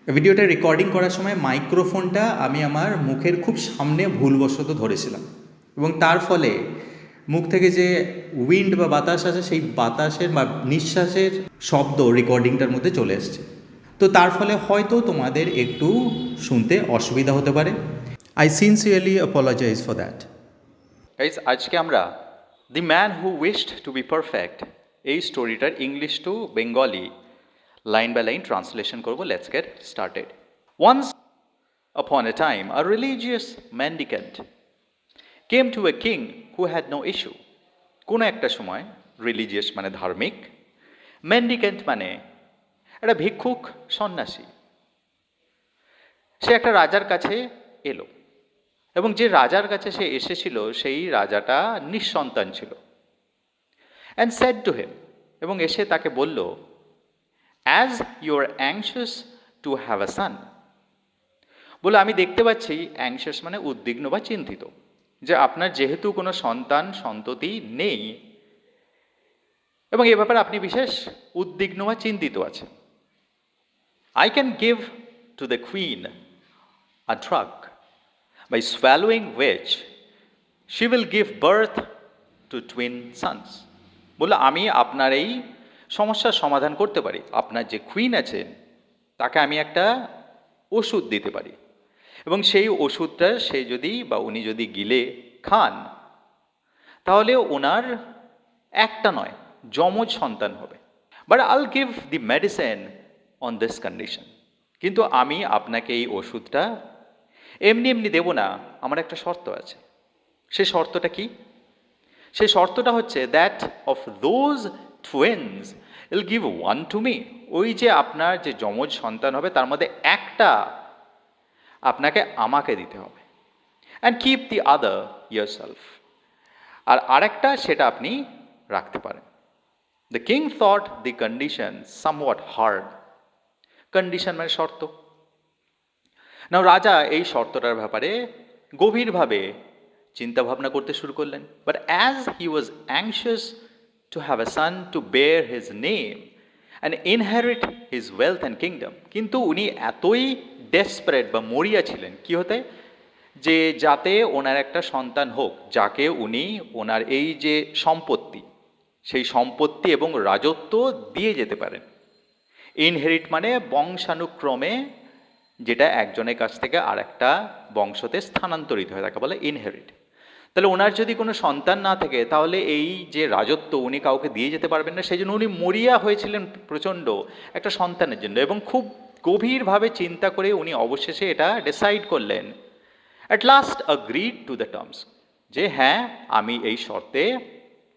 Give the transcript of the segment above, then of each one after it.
ভিডিওটা রেকর্ডিং করার সময় মাইক্রোফোনটা আমি আমার মুখের খুব সামনে ভুলবশত ধরেছিলাম এবং তার ফলে মুখ থেকে যে উইন্ড বা বাতাস আছে সেই বাতাসের বা নিঃশ্বাসের শব্দ রেকর্ডিংটার মধ্যে চলে এসছে। তো তার ফলে হয়তো তোমাদের একটু শুনতে অসুবিধা হতে পারে। I sincerely apologise for that. Guys, আজকে আমরা the man who wished to be perfect এই স্টোরিটার English to Bengali line by line translation করব। Let's get started. Once upon a time a religious mendicant came to a king who had no issue. কোনো একটা সময় religious মানে ধার্মিক, মেন্ডিক্যান্ট মানে একটা ভিক্ষুক সন্ন্যাসী, সে একটা রাজার কাছে এলো এবং যে রাজার কাছে সে এসেছিল সেই রাজাটা নিঃসন্তান ছিল। অ্যান্ড সেড টু হিম, এবং এসে তাকে বলল, as you are anxious to have a son, বলে আমি দেখতে পাচ্ছি, অ্যাংশিয়াস মানে উদ্বিগ্ন বা চিন্তিত, যে আপনার যেহেতু কোনো সন্তান সন্ততি নেই এবং এ ব্যাপারে আপনি বিশেষ উদ্বিগ্ন বা চিন্তিত আছেন। I can give to the queen a drug by swallowing which she will give birth to twin sons. বলে আমি আপনার এই সমস্যার সমাধান করতে পারি। আপনার যে কুইন আছেন তাকে আমি একটা ওষুধ দিতে পারি এবং সেই ওষুধটা সে যদি বা উনি যদি গিলে খান তাহলে ওনার একটা নয় যমজ সন্তান হবে। বাট আইল give the medicine on this condition, কিন্তু আমি আপনাকে এই ওষুধটা এমনি এমনি দেব না, আমার একটা শর্ত আছে। সে শর্তটা কি? সে শর্তটা হচ্ছে that of those twins will give one to me, ওই যে আপনার যে যমজ সন্তান হবে তার মধ্যে একটা আপনাকে আমাকে দিতে হবে। And keep the other yourself, আর আরেকটা সেটা আপনি রাখতে পারেন। The king thought the condition somewhat hard. Condition মানে শর্ত। না, রাজা এই শর্তটার ব্যাপারে গভীরভাবে চিন্তাভাবনা করতে শুরু করলেন। But as he was anxious to have a son to bear his name and inherit his wealth and kingdom, কিন্তু উনি এতই ডেসপারেট বা মরিয়া ছিলেন কি হতে, যে যাতে ওনার একটা সন্তান হোক যাকে উনি ওনার এই যে সম্পত্তি সেই সম্পত্তি এবং রাজত্ব দিয়ে যেতে পারেন। ইনহেরিট মানে বংশানুক্রমে যেটা একজনের কাছ থেকে আর একটা বংশতে স্থানান্তরিত হয় তাকে বলে ইনহেরিট। তাহলে ওনার যদি কোনো সন্তান না থাকে তাহলে এই যে রাজত্ব উনি কাউকে দিয়ে যেতে পারবেন না, সেই জন্য উনি মরিয়া হয়েছিলেন প্রচণ্ড একটা সন্তানের জন্য এবং খুব গভীরভাবে চিন্তা করে উনি অবশেষে এটা ডিসাইড করলেন। At last agreed to the terms, যে হ্যাঁ আমি এই শর্তে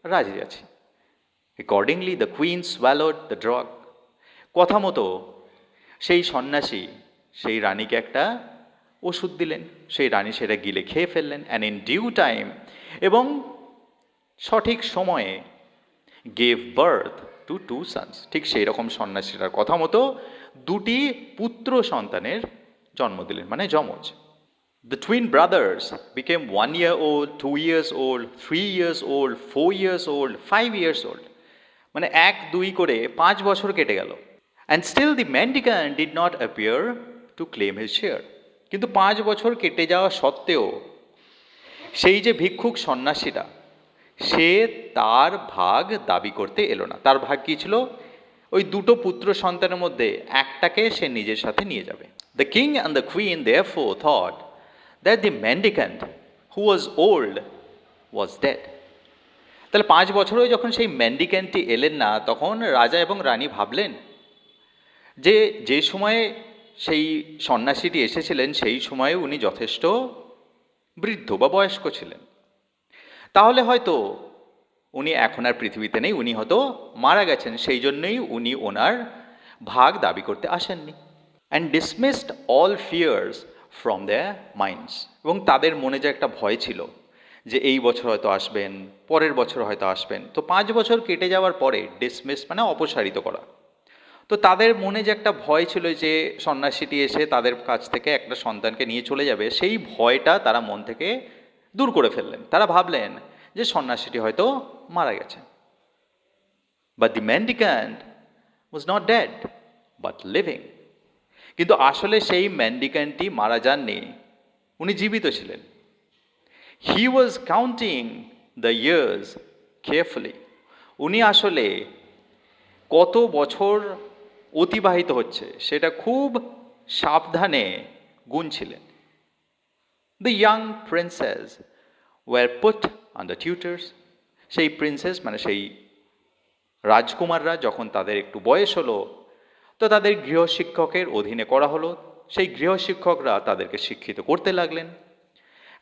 রাজি আছি। Accordingly the queen swallowed the drug, কথা মতো সেই সন্ন্যাসী সেই রানীকে একটা ওষুধ দিলেন, সেই রানী সেটা গিলে খেয়ে ফেললেন। অ্যান্ড ইন ডিউ টাইম, এবং সঠিক সময়ে gave birth to two sons, ঠিক সেই রকম সন্ন্যাসীটার কথা মতো দুটি পুত্র সন্তানের জন্ম দিলেন, মানে যমজ। The twin brothers became 1 year old, 2 years old, 3 years old, 4 years old, 5 years old, মানে 1-2 করে 5 বছর কেটে গেল। And still the mendicant did not appear to claim his share. কিন্তু 5 বছর কেটে যাওয়া সত্ত্বেও সেই যে ভিক্ষুক সন্ন্যাসীটা সে তার ভাগ দাবি করতে এলো না। তার ভাগ কী ছিল? ওই দুটো পুত্র সন্তানের মধ্যে একটাকে সে নিজের সাথে নিয়ে যাবে। The king and the queen therefore thought that the mendicant who was old was dead. তাহলে 5 বছর হয়ে যখন সেই মেন্ডিক্যান্টটি এলেন না, তখন রাজা এবং রানী ভাবলেন যে যে সময়ে সেই সন্ন্যাসীটি এসেছিলেন সেই সময়ে উনি যথেষ্ট বৃদ্ধ বা বয়স্ক ছিলেন, তাহলে হয়তো উনি এখন আর পৃথিবীতে নেই, উনি হয়তো মারা গেছেন, সেই জন্যই উনি ওনার ভাগ দাবি করতে আসেননি। And dismissed all fears from their minds, এবং তাদের মনে যে একটা ভয় ছিল যে এই বছর হয়তো আসবেন, পরের বছর হয়তো আসবেন, তো 5 বছর কেটে যাওয়ার পরে ডিসমিস মানে অপসারিত করা, তো তাদের মনে যে একটা ভয় ছিল যে সন্ন্যাসীটি এসে তাদের কাছ থেকে একটা সন্তানকে নিয়ে চলে যাবে, সেই ভয়টা তারা মন থেকে দূর করে ফেললেন। তারা ভাবলেন যে সন্ন্যাসীটি হয়তো মারা গেছে। But the mendicant was not dead but living, কিন্তু আসলে সেই ম্যান্ডিক্যান্টটি মারা যাননি, উনি জীবিত ছিলেন। He was counting the years carefully. উনি আসলে কত বছর অতিবাহিত হচ্ছে সেটা খুব সাবধানে গুনছিলেন। The young princes were put under tutors. সেই প্রিন্সেস মানে সেই রাজকুমাররা যখন তাদের একটু বয়স হলো, তো তাদের গৃহশিক্ষকের অধীনে করা হলো। সেই গৃহশিক্ষকরা তাদেরকে শিক্ষিত করতে লাগলেন।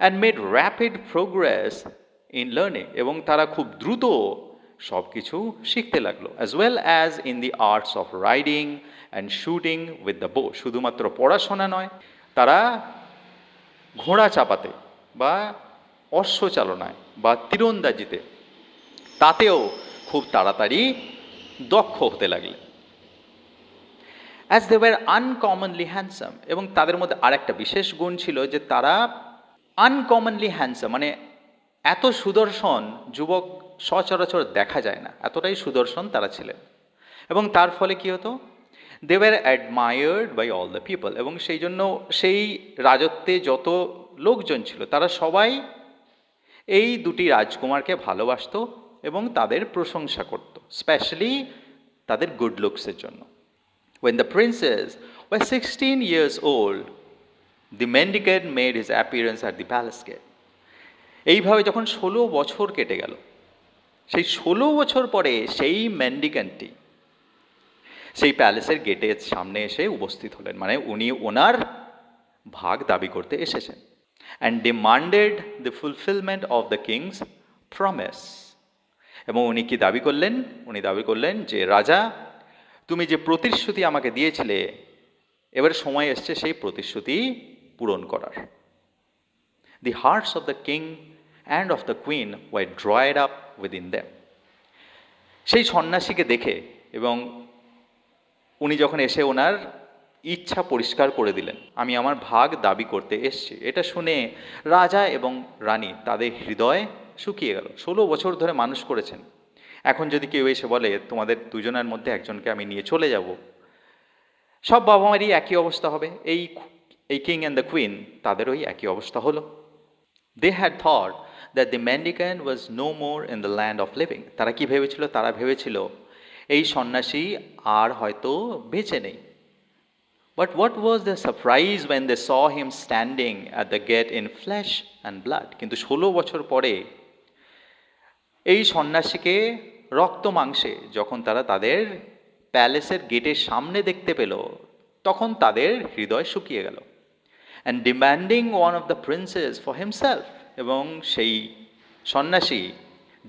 And made rapid progress in learning. এবং তারা খুব দ্রুত সব কিছু শিখতে লাগলো। As well as in the arts of riding and shooting with the বো। শুধুমাত্র পড়াশোনা নয়, তারা ঘোড়া চাপাতে বা অশ্ব চালনায় বা তীরন্দাজিতে, তাতেও খুব তাড়াতাড়ি দক্ষ হতে লাগলেন। As they were uncommonly handsome. এবং তাদের মধ্যে আরেকটা বিশেষ গুণ ছিল যে তারা আনকমনলি হ্যান্ডসাম, মানে এত সুদর্শন যুবক সচরাচর দেখা যায় না, এতটাই সুদর্শন তারা ছিলেন। এবং তার ফলে কি হতো, they were admired by all the people. এবং সেই জন্য সেই রাজত্বে যত লোকজন ছিল তারা সবাই এই দুটি রাজকুমারকে ভালোবাসতো এবং তাদের প্রশংসা করত, স্পেশালি তাদের গুড লুকসের জন্য। When the princes were 16 years old, the mendicant made his appearance at the palace gate. এইভাবে যখন 16 বছর কেটে গেল, সেই 16 বছর পরে সেই মেন্ডিক্যান্টটি সেই প্যালেসের গেটের সামনে এসে উপস্থিত হলেন, মানে উনি ওনার ভাগ দাবি করতে এসেছেন। And demanded the fulfilment of the king's promise. এবং উনি কি দাবি করলেন? উনি দাবি করলেন যে রাজা, তুমি যে প্রতিশ্রুতি আমাকে দিয়েছিলে, এবার সময় এসছে সেই প্রতিশ্রুতি পূরণ করার। The hearts of the king and of the queen were dried up within them. সেই সন্ন্যাসীকে দেখে এবং উনি যখন এসে ওনার ইচ্ছা পরিষ্কার করে দিলেন, আমি আমার ভাগ দাবি করতে এসছি, এটা শুনে রাজা এবং রানী তাদের হৃদয় শুকিয়ে গেল। 16 বছর ধরে মানুষ করেছেন, এখন যদি কেউ এসে বলে তোমাদের দুজনের মধ্যে একজনকে আমি নিয়ে চলে যাব, সব বাবা মারই একই অবস্থা হবে। এই কিং অ্যান্ড দ্য কুইন তাদেরও একই অবস্থা হলো। They had thought that the mendicant was no more in the land of living. তারা কি ভেবেছিল? তারা ভেবেছিল এই সন্ন্যাসী আর হয়তো বেঁচে নেই। But what was the surprise when they saw him standing at the gate in flesh and blood? কিন্তু 16 বছর পরে এই সন্ন্যাসীকে রক্ত মাংসে যখন তারা তাদের প্যালেসের গেটের সামনে দেখতে পেল, তখন তাদের হৃদয় শুকিয়ে গেল। And demanding one of the princess for himself. এবং সেই সন্ন্যাসী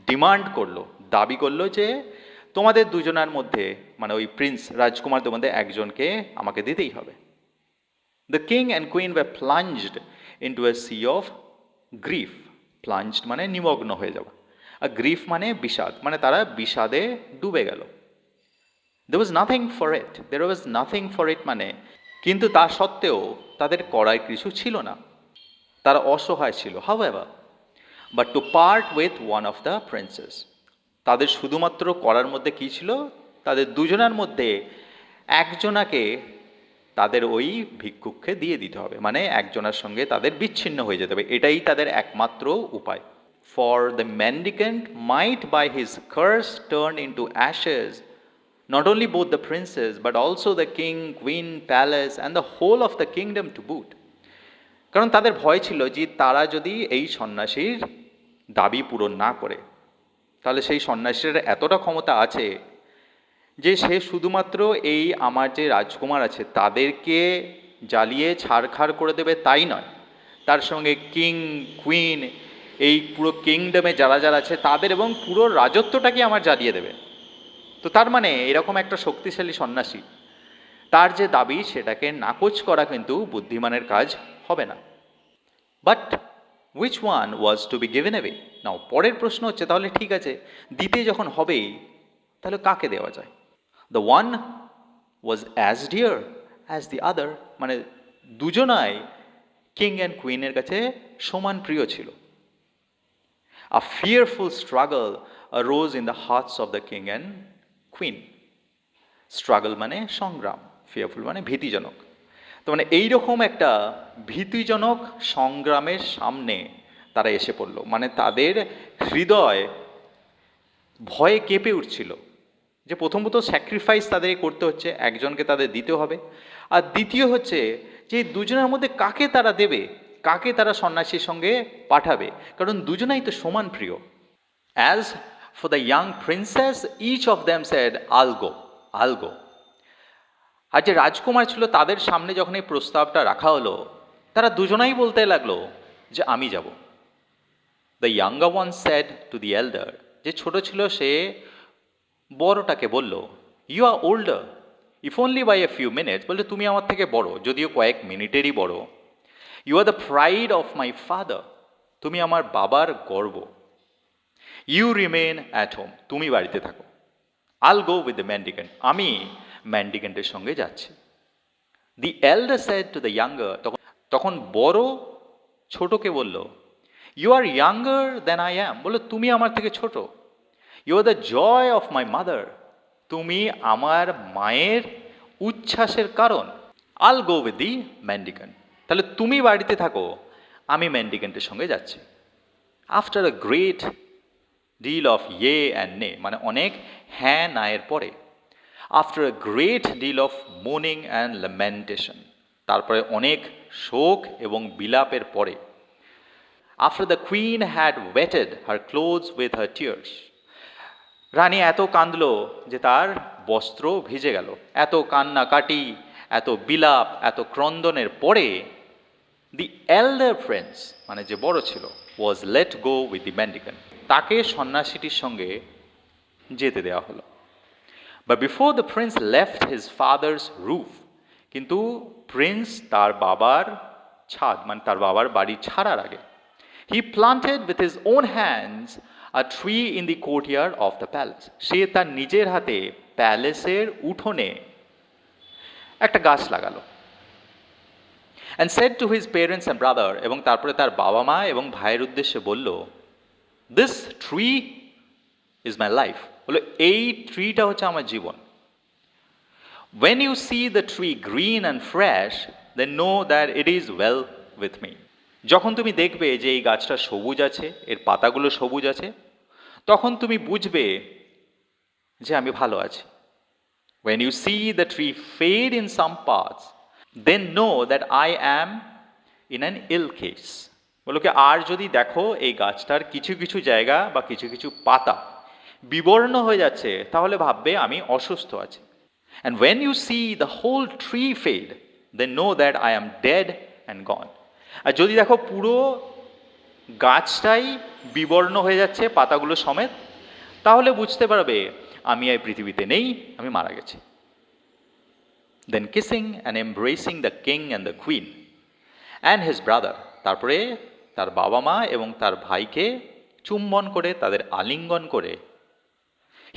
ডিমান্ড করলো, দাবি করলো যে তোমাদের দুজনের মধ্যে, মানে ওই প্রিন্স রাজকুমারদের মধ্যে একজনকে আমাকে দিতেই হবে। The king and queen were plunged into a sea of grief. Plunged মানে নিমগ্ন হয়ে যাওয়া, আর গ্রিফ মানে বিষাদ, মানে তারা বিষাদে ডুবে গেল। There was nothing for it. There was nothing for it মানে, কিন্তু তা সত্ত্বেও তাদের করার কিছু ছিল না, তারা অসহায় ছিল। However, but to part with one of the princes. তাদের শুধুমাত্র করার মধ্যে কি ছিল? তাদের দুজনের মধ্যে একজনাকে তাদের ওই ভিক্ষুককে দিয়ে দিতে হবে, মানে একজনের সঙ্গে তাদের বিচ্ছিন্ন হয়ে যেতে হবে, এটাই তাদের একমাত্র উপায়। For the mendicant might by his curse turn into ashes not only both the princes but also the king, queen, palace and the whole of the kingdom to boot. কারণ তাদের ভয় ছিল যে তারা যদি এই সন্ন্যাসীর দাবি পূরণ না করে, তাহলে সেই সন্ন্যাসীর এতটা ক্ষমতা আছে যে সে শুধুমাত্র এই আমার যে রাজকুমার আছে তাদেরকে জ্বালিয়ে ছাড়খাড় করে দেবে তাই নয়, তার সঙ্গে কিং, কুইন, এই পুরো কিংডমে যারা যারা আছে তাদের এবং পুরো রাজত্বটাকে আমার জ্বালিয়ে দেবে। তো তার মানে এরকম একটা শক্তিশালী সন্ন্যাসী, তার যে দাবি সেটাকে নাকচ করা কিন্তু বুদ্ধিমানের কাজ হবে না। But which one was to be given away? নাও পরের প্রশ্ন হচ্ছে, তাহলে ঠিক আছে, দিতে যখন হবেই তাহলে কাকে দেওয়া যায়? The one was as dear as the other, মানে দুজনাই কিং অ্যান্ড কুইনের কাছে সমান প্রিয় ছিল। A fearful struggle arose in the hearts of the king and queen. Struggle মানে সংগ্রাম, fearful মানে ভীতিজনক। তো মানে এইরকম একটা ভীতিজনক সংগ্রামের সামনে তারা এসে পড়ল, মানে তাদের হৃদয় ভয়ে কেঁপে উঠছিল যে প্রথমত স্যাক্রিফাইস তাদের করতে হচ্ছে, একজনকে তাদের দিতে হবে, আর দ্বিতীয় হচ্ছে যে এই দুজনের মধ্যে কাকে তারা দেবে, কাকে তারা সন্ন্যাসীর সঙ্গে পাঠাবে, কারণ দুজনাই তো সমান প্রিয়। As for the young princes each of them said I go, I go. আর যে রাজকুমার ছিল তাদের সামনে যখন এই প্রস্তাবটা রাখা হলো, তারা দুজনাই বলতে লাগলো যে আমি যাব। The younger one said to the elder, যে ছোট ছিল সে বড়টাকে বলল, you are older if only by a few minutes, বললে তুমি আমার থেকে বড়, যদিও কয়েক মিনিটেরই বড়। You are the pride of my father, তুমি আমার বাবার গর্ব। ইউ রিমেন অ্যাট হোম, তুমি বাড়িতে থাকো। আল গো উইথ দ্য ম্যান্ডিকেন্ট, আমি ম্যান্ডিকেন্টের সঙ্গে যাচ্ছি। The elder said to the younger, তখন বড় ছোটকে বলল, you are younger than I am, বললো তুমি আমার থেকে ছোট। You are the joy of my mother, তুমি আমার মায়ের উচ্ছ্বাসের কারণ। আল গো উইথ দি ম্যান্ডিকেন্ট, তাহলে তুমি বাড়িতে থাকো, আমি ম্যান্ডিকেন্টের সঙ্গে যাচ্ছি। After a great deal of ইয়ে অ্যান্ড নে, মানে অনেক হ্যাঁ নায়ের পরে, after a great deal of mourning and lamentation, তারপরে অনেক শোক এবং বিলাপের পরে, after the queen had wetted her clothes with her tears, রানী এত কাঁদলো যে তার বস্ত্র ভিজে গেল। এত কান্নাকাটি, এত বিলাপ, এত ক্রন্দনের পরে দি এল্ডার প্রিন্স, মানে যে বড় ছিল, was let go with the ম্যান্ডিকেন্ট, তাকে সন্ন্যাসীটির সঙ্গে যেতে দেওয়া হলো। But before the prince left his father's roof, কিন্তু প্রিন্স তার বাবার ছাদ, মানে তার বাবার বাড়ি ছাড়ার আগে, he planted with his own hands a tree in the courtyard of the palace, সে তার নিজের হাতে প্যালেসের উঠোনে একটা গাছ লাগালো। And said to his parents and brother, এবং তারপরে তার বাবা মা এবং ভাইয়ের উদ্দেশ্যে বলল, this tree is my life, বলো এই ট্রিটা হচ্ছে আমার জীবন। When you see the tree green and fresh, then know that it is well with me. যখন তুমি দেখবে যে এই গাছটা সবুজ আছে, এর পাতাগুলো সবুজ আছে, তখন তুমি বুঝবে যে আমি ভালো আছি। When you see the tree fade in some parts, then know that I am in an ill case. বলো কি, আর যদি দেখো এই গাছটার কিছু কিছু জায়গা বা কিছু কিছু পাতা বিবর্ণ হয়ে যাচ্ছে, তাহলে ভাববে আমি অসুস্থ আছি। And when you see the whole tree fade, then know that I am dead and gone. আর যদি দেখো পুরো গাছটাই বিবর্ণ হয়ে যাচ্ছে পাতাগুলো সমেত, তাহলে বুঝতে পারবে আমি এই পৃথিবীতে নেই, আমি মারা গেছি। Then kissing and embracing the king and the queen and his brother, তারপরে তার বাবা মা এবং তার ভাইকে চুম্বন করে, তাদের আলিঙ্গন করে,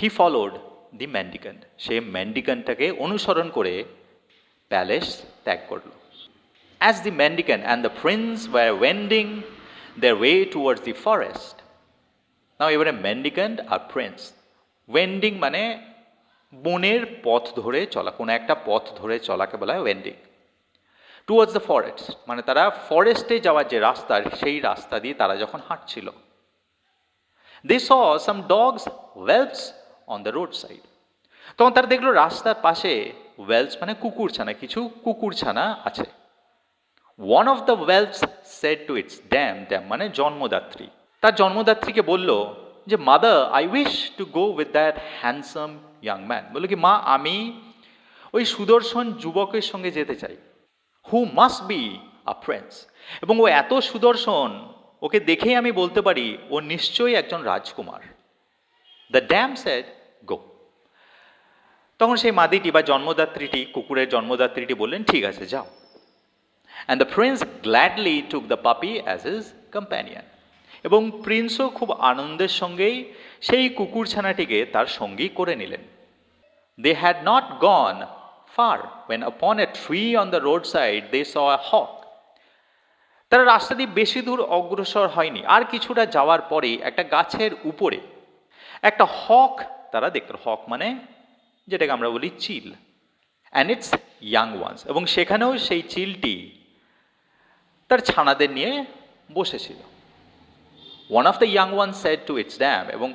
হি ফলোড দি ম্যান্ডিকেন্ট, সে ম্যান্ডিকেন্টটাকে অনুসরণ করে প্যালেস ত্যাগ করল। As the mendicant and the prince were wending their way towards the forest, now এবারে ম্যান্ডিকেন্ট আর প্রিন্স, ওয়েন্ডিং মানে বনের পথ ধরে চলা, কোনো একটা পথ ধরে চলাকে বলা হয় ওয়েন্ডিং। টুয়ার্ডস দ্য ফরেস্ট মানে তারা ফরেস্টে যাওয়ার যে রাস্তা, সেই রাস্তা দিয়ে তারা যখন হাঁটছিল, they saw some dogs whelps on the road side, তখন তারা দেখলো রাস্তার পাশে ওয়েলস মানে কুকুরছানা, কিছু কুকুরছানা আছে। One of the whelps said to its dam, dam মানে জন্মদাত্রী, তার জন্মদাত্রীকে বলল যে mother I wish to go with that handsome young man, বললো কি মা আমি ওই সুদর্শন যুবকের সঙ্গে যেতে চাই, who must be a Prince, এবং ও এত সুদর্শন, ওকে দেখেই আমি বলতে পারি ও নিশ্চয়ই একজন রাজকুমার। দ্য ড্যাম সেড গো, তখন সেই মাদিটি বা জন্মদাত্রীটি, কুকুরের জন্মদাত্রীটি বললেন ঠিক আছে যাও। And the prince gladly took the পাপি অ্যাজ হিজ কম্প্যানিয়ন, এবং প্রিন্সও খুব আনন্দের সঙ্গেই সেই কুকুরছানাটিকে তার সঙ্গী করে নিলেন। They had not gone far when upon a tree on the roadside they saw a hawk. তারা রাস্তা দিয়ে বেশি দূর অগ্রসর হয়নি, আর কিছুটা যাওয়ার পরেই একটা গাছের উপরে একটা হক তারা দেখল, হক মানে যেটাকে আমরা বলি চিল, অ্যান্ড ইটস young ones, এবং সেখানেও সেই চিলটি তার ছানাদের নিয়ে বসেছিল। One of the young ones said to its dam, এবং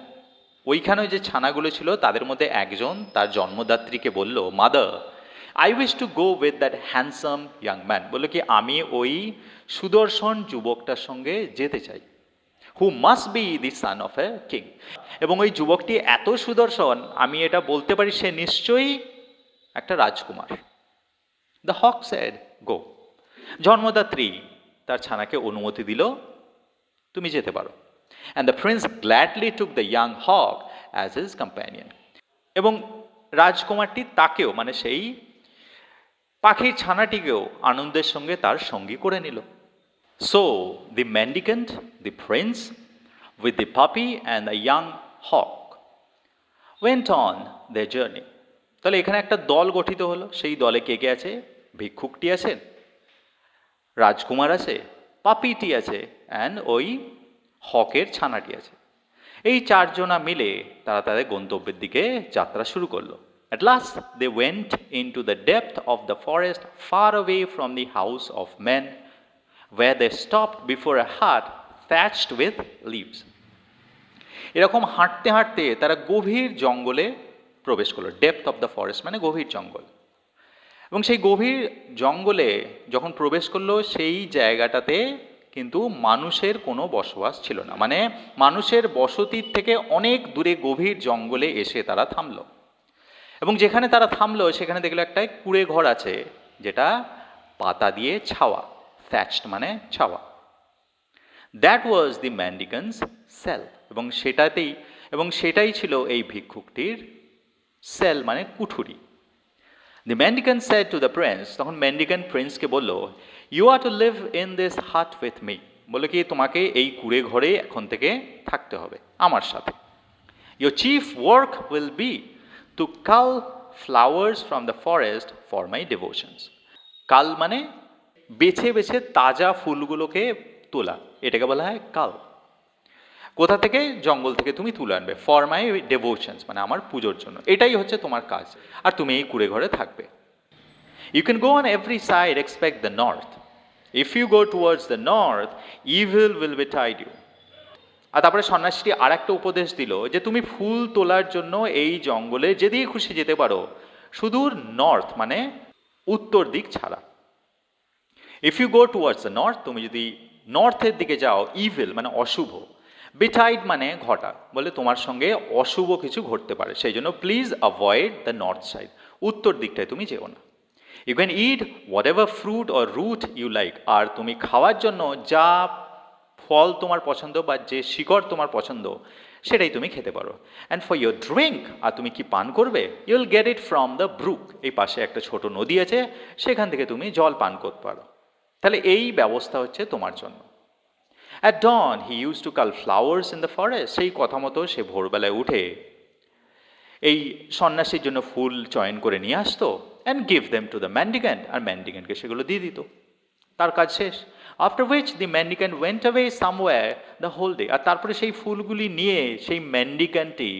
ওইখানে যে ছানাগুলো ছিল তাদের মধ্যে একজন তার জন্মদাত্রীকে বলল, mother, I wish to go with that handsome young man, বললো কি আমি ওই সুদর্শন যুবকটার সঙ্গে যেতে চাই, who must be the son of a king, এবং ওই যুবকটি এত সুদর্শন আমি এটা বলতে পারি সে নিশ্চয়ই একটা রাজকুমার। দ্য হক সেড গো, জন্মদাত্রী তার ছানাকে অনুমতি দিল, তুমি যেতে পারো। And the prince gladly took the young hawk as his companion, এবং রাজকুমারটি তাকেও মানে সেই পাখির ছানাটিকেও আনন্দের সঙ্গে তার সঙ্গী করে নিল। So the mendicant, the prince with the puppy and the young hawk went on the journey. তাহলে এখানে একটা দল গঠিত হলো, সেই দলে কে কে আছে? ভিক্ষুকটি আছেন, রাজকুমার আছে, পাপিটি আছে, অ্যান্ড ওই হকের ছানাটি আছে। এই চারজনা মিলে তারা তাদের গন্তব্যের দিকে যাত্রা শুরু করলো। At last they went into the depth of the forest far away from the house of men, where they stopped before a hut thatched with leaves. এরকম হাঁটতে হাঁটতে তারা গভীর জঙ্গলে প্রবেশ করলো। ডেপথ অফ দ্য ফরেস্ট মানে গভীর জঙ্গল, এবং সেই গভীর জঙ্গলে যখন প্রবেশ করলো সেই জায়গাটাতে কিন্তু মানুষের কোনো বসবাস ছিল না, মানে মানুষের বসতির থেকে অনেক দূরে গভীর জঙ্গলে এসে তারা থামলো, এবং যেখানে তারা থামলো সেখানে দেখলো একটা কুঁড়ে ঘর আছে যেটা পাতা দিয়ে ছাওয়া, থ্যাচড মানে ছাওয়া। দ্যাট ওয়াজ দি ম্যান্ডিকানস সেল, এবং সেটাই ছিল এই ভিক্ষুকটির সেল মানে কুঠুরি। The mendicant said to the prince, তখন ম্যান্ডিকান প্রিন্সকে বলল, you are to live in this hut with me, বলে কি তোমাকে এই কুঁড়ে ঘরে এখন থেকে থাকতে হবে আমার সাথে। Your chief work will be to cull flowers from the forest for my devotions. Cull মানে বেছে বেছে তাজা ফুলগুলোকে তোলা, এটাকে বলা হয় কাল। কোথা থেকে? জঙ্গল থেকে তুমি তুলে আনবে, ফর মাই ডেভোশনস মানে আমার পুজোর জন্য, এটাই হচ্ছে তোমার কাজ, আর তুমি এই কুঁড়ে ঘরে থাকবে। You can go on every side expect the north, if you go towards the north evil will betide you. আর তারপরে সন্ন্যাসীটি আর একটা উপদেশ দিল যে তুমি ফুল তোলার জন্য এই জঙ্গলে যেদিকে খুশি যেতে পারো, সুদূর নর্থ মানে উত্তর দিক ছাড়া। If you go towards the north, তুমি যদি নর্থের দিকে যাও, ইভিল মানে অশুভ, বিটাইড মানে ঘটা, বলে তোমার সঙ্গে অশুভ কিছু ঘটতে পারে, সেই জন্য please avoid the north side, উত্তর দিকটায় তুমি যেও না। You can eat whatever fruit or root you like, আর তুমি খাওয়ার জন্য যা ফল তোমার পছন্দ বা যে শিকড় তোমার পছন্দ সেটাই তুমি খেতে পারো। অ্যান্ড ফর ইউর ড্রিঙ্ক, আর তুমি কি পান করবে, you will get it from the brook, এই পাশে একটা ছোট নদী আছে সেখান থেকে তুমি জল পান করতে পারো। তাহলে এই ব্যবস্থা হচ্ছে তোমার জন্য। At dawn he used to cull flowers in the forest, সেই কথা মতো সে ভোরবেলায় উঠে এই সন্ন্যাসীর জন্য ফুল চয়ন করে নিয়ে আসতো, and give them to the mendicant, আর ম্যান্ডিক্যান্টকে সেগুলো দিয়ে দিত, তার কাজ শেষ। After which the mendicant went away somewhere the whole day, আর তারপরে সেই ফুলগুলি নিয়ে সেই ম্যান্ডিক্যান্টটি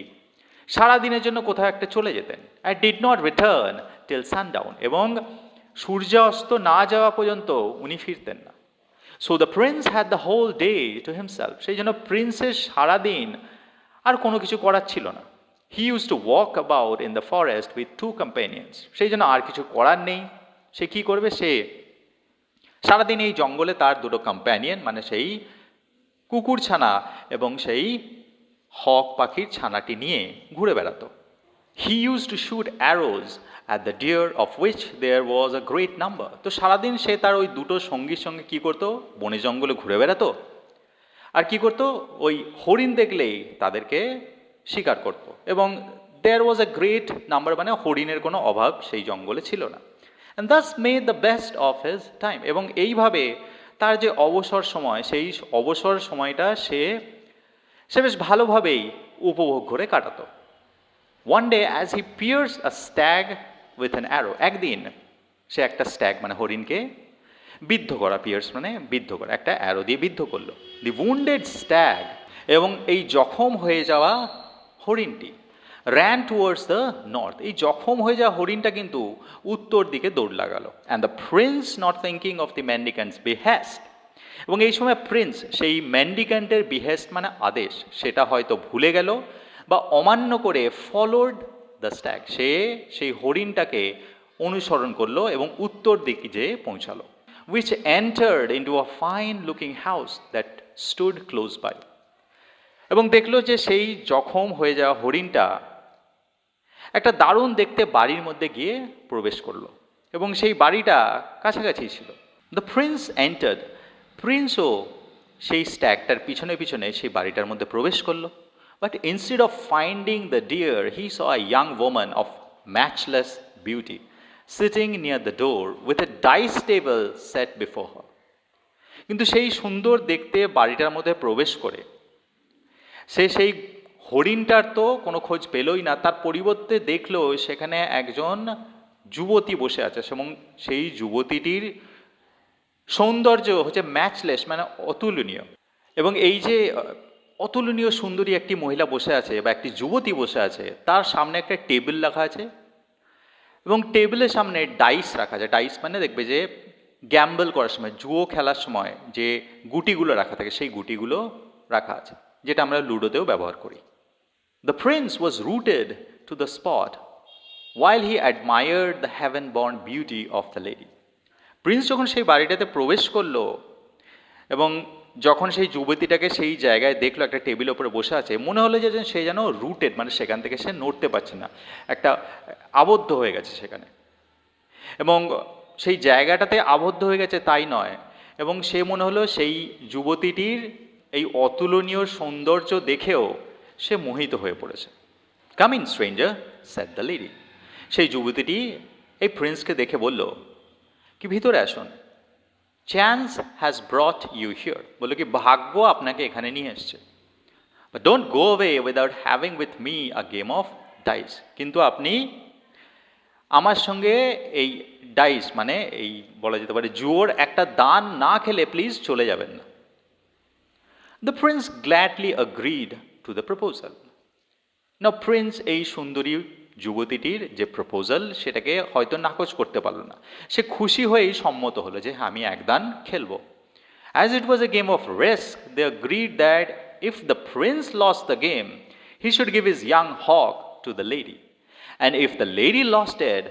সারাদিনের জন্য কোথাও একটা চলে যেতেন। And did not return till sundown, এবং সূর্যাস্ত না যাওয়া পর্যন্ত উনি ফিরতেন না। So the prince had the whole day to himself, সেই জন্য প্রিন্সের সারাদিন আর কোনো কিছু করার ছিল না। He use to walk about in the forest with two companions, সেই জন্য আর কিছু করার নেই, সে কী করবে, সে সারাদিন এই জঙ্গলে তার দুটো কম্প্যানিয়ন মানে সেই কুকুর ছানা এবং সেই হক পাখির ছানাটি নিয়ে ঘুরে বেড়াতো। He use to shoot arrows at the deer of which there was a great number, তো সারাদিন সে তার ওই দুটো সঙ্গীর সঙ্গে কী করতো, বনে জঙ্গলে ঘুরে বেড়াতো, আর কি করতো, ওই হরিণ দেখলেই তাদেরকে শিকার করতো, এবং দেয়ার ওয়াজ আ গ্রেট নাম্বার মানে হরিণের কোনো অভাব সেই জঙ্গলে ছিল না। And thus made the best of his time, এবং এইভাবে তার যে অবসর সময়, সেই অবসর সময়টা সে বেশ ভালোভাবেই উপভোগ করে কাটাতো। One day as he pierced a stag with an arrow, একদিন সে একটা স্ট্যাগ মানে হরিণকে বিদ্ধ করা, পিয়ার্স মানে বিদ্ধ করা, একটা অ্যারো দিয়ে বিদ্ধ করলো। দি উন্ডেড স্ট্যাগ, এবং এই জখম হয়ে যাওয়া হরিণটি র্যান টুয়ার্ডস দ্য নর্থ। এই জখম হয়ে যাওয়া হরিণটা কিন্তু উত্তর দিকে দৌড় লাগালো। And the prince not thinking of the mendicant's behest, এবং এই সময় প্রিন্স সেই ম্যান্ডিক্যান্টের বিহেস্ট মানে আদেশ, সেটা হয়তো ভুলে গেল বা অমান্য করে ফলোড দ্য স্ট্যাগ, সে সেই হরিণটাকে অনুসরণ করলো এবং উত্তর দিকে যেয়ে পৌঁছালো। Which entered into a fine looking house that stood close by, এবং দেখলো যে সেই জখম হয়ে যাওয়া হরিণটা একটা দারুণ দেখতে বাড়ির মধ্যে গিয়ে প্রবেশ করলো, এবং সেই বাড়িটা কাছাকাছি ছিল। দ্য প্রিন্স এন্টার্ড, প্রিন্সও সেই স্ট্যাগটার পিছনে পিছনে সেই বাড়িটার মধ্যে প্রবেশ করলো। But instead of finding the deer, he saw a young woman of matchless beauty sitting near the door with a dice table set before her. কিন্তু সেই সুন্দর দেখতে বাড়িটার মধ্যে প্রবেশ করে সে সেই হরিণটার তো কোনো খোঁজ পেলই না, তার পরিবর্তে দেখলো সেখানে একজন যুবতী বসে আছে, এবং সেই যুবতীটির সৌন্দর্য হচ্ছে ম্যাচলেস মানে অতুলনীয়। এবং এই যে অতুলনীয় সুন্দরী একটি মহিলা বসে আছে বা একটি যুবতী বসে আছে, তার সামনে একটা টেবিল রাখা আছে, এবং টেবিলের সামনে ডাইস রাখা আছে। ডাইস মানে দেখবে যে গ্যাম্বল করার সময়, জুয়ো খেলার সময় যে গুটিগুলো রাখা থাকে, সেই গুটিগুলো রাখা আছে, যেটা আমরা লুডোতেও ব্যবহার করি। The Prince was rooted to the spot while he admired the haven born beauty of the lady. Prince যখন সেই বাড়িটাতে প্রবেশ করলো এবং যখন সেই যুবতীটাকে সেই জায়গায় দেখলো একটা টেবিলের ওপরে বসে আছে, মনে হলো যে সে যেন রুটেড, মানে সেখান থেকে সে নড়তে পারছে না, একটা আবদ্ধ হয়ে গেছে সেখানে। এবং সেই জায়গাটাতে আবদ্ধ হয়ে গেছে তাই নয়, এবং সে মনে হলো সেই যুবতীটির এই অতুলনীয় সৌন্দর্য দেখেও সে মোহিত হয়ে পড়েছে। Come in stranger, said the lady. সেই যুবতীটি এই প্রিন্সকে দেখে বলল কি, ভিতরে আসুন। Chance has brought you here, বললো কি ভাগ্য আপনাকে এখানে নিয়ে এসছে। But don't go away without having with me a game of dice, কিন্তু আপনি আমার সঙ্গে এই ডাইস মানে এই বলা যেতে পারে জুয়োর একটা দান না খেলে প্লিজ চলে যাবেন না। The prince gladly agreed to the proposal. না, প্রিন্স এই সুন্দরী যুবতীটির যে প্রপোজাল সেটাকে হয়তো নাকচ করতে পারলো না, সে খুশি হয়েই সম্মত হলো যে আমি একদান খেলবো। As it was a game of risk, they agreed that if the prince lost the game he should give his young hawk to the lady, and if the lady lost it,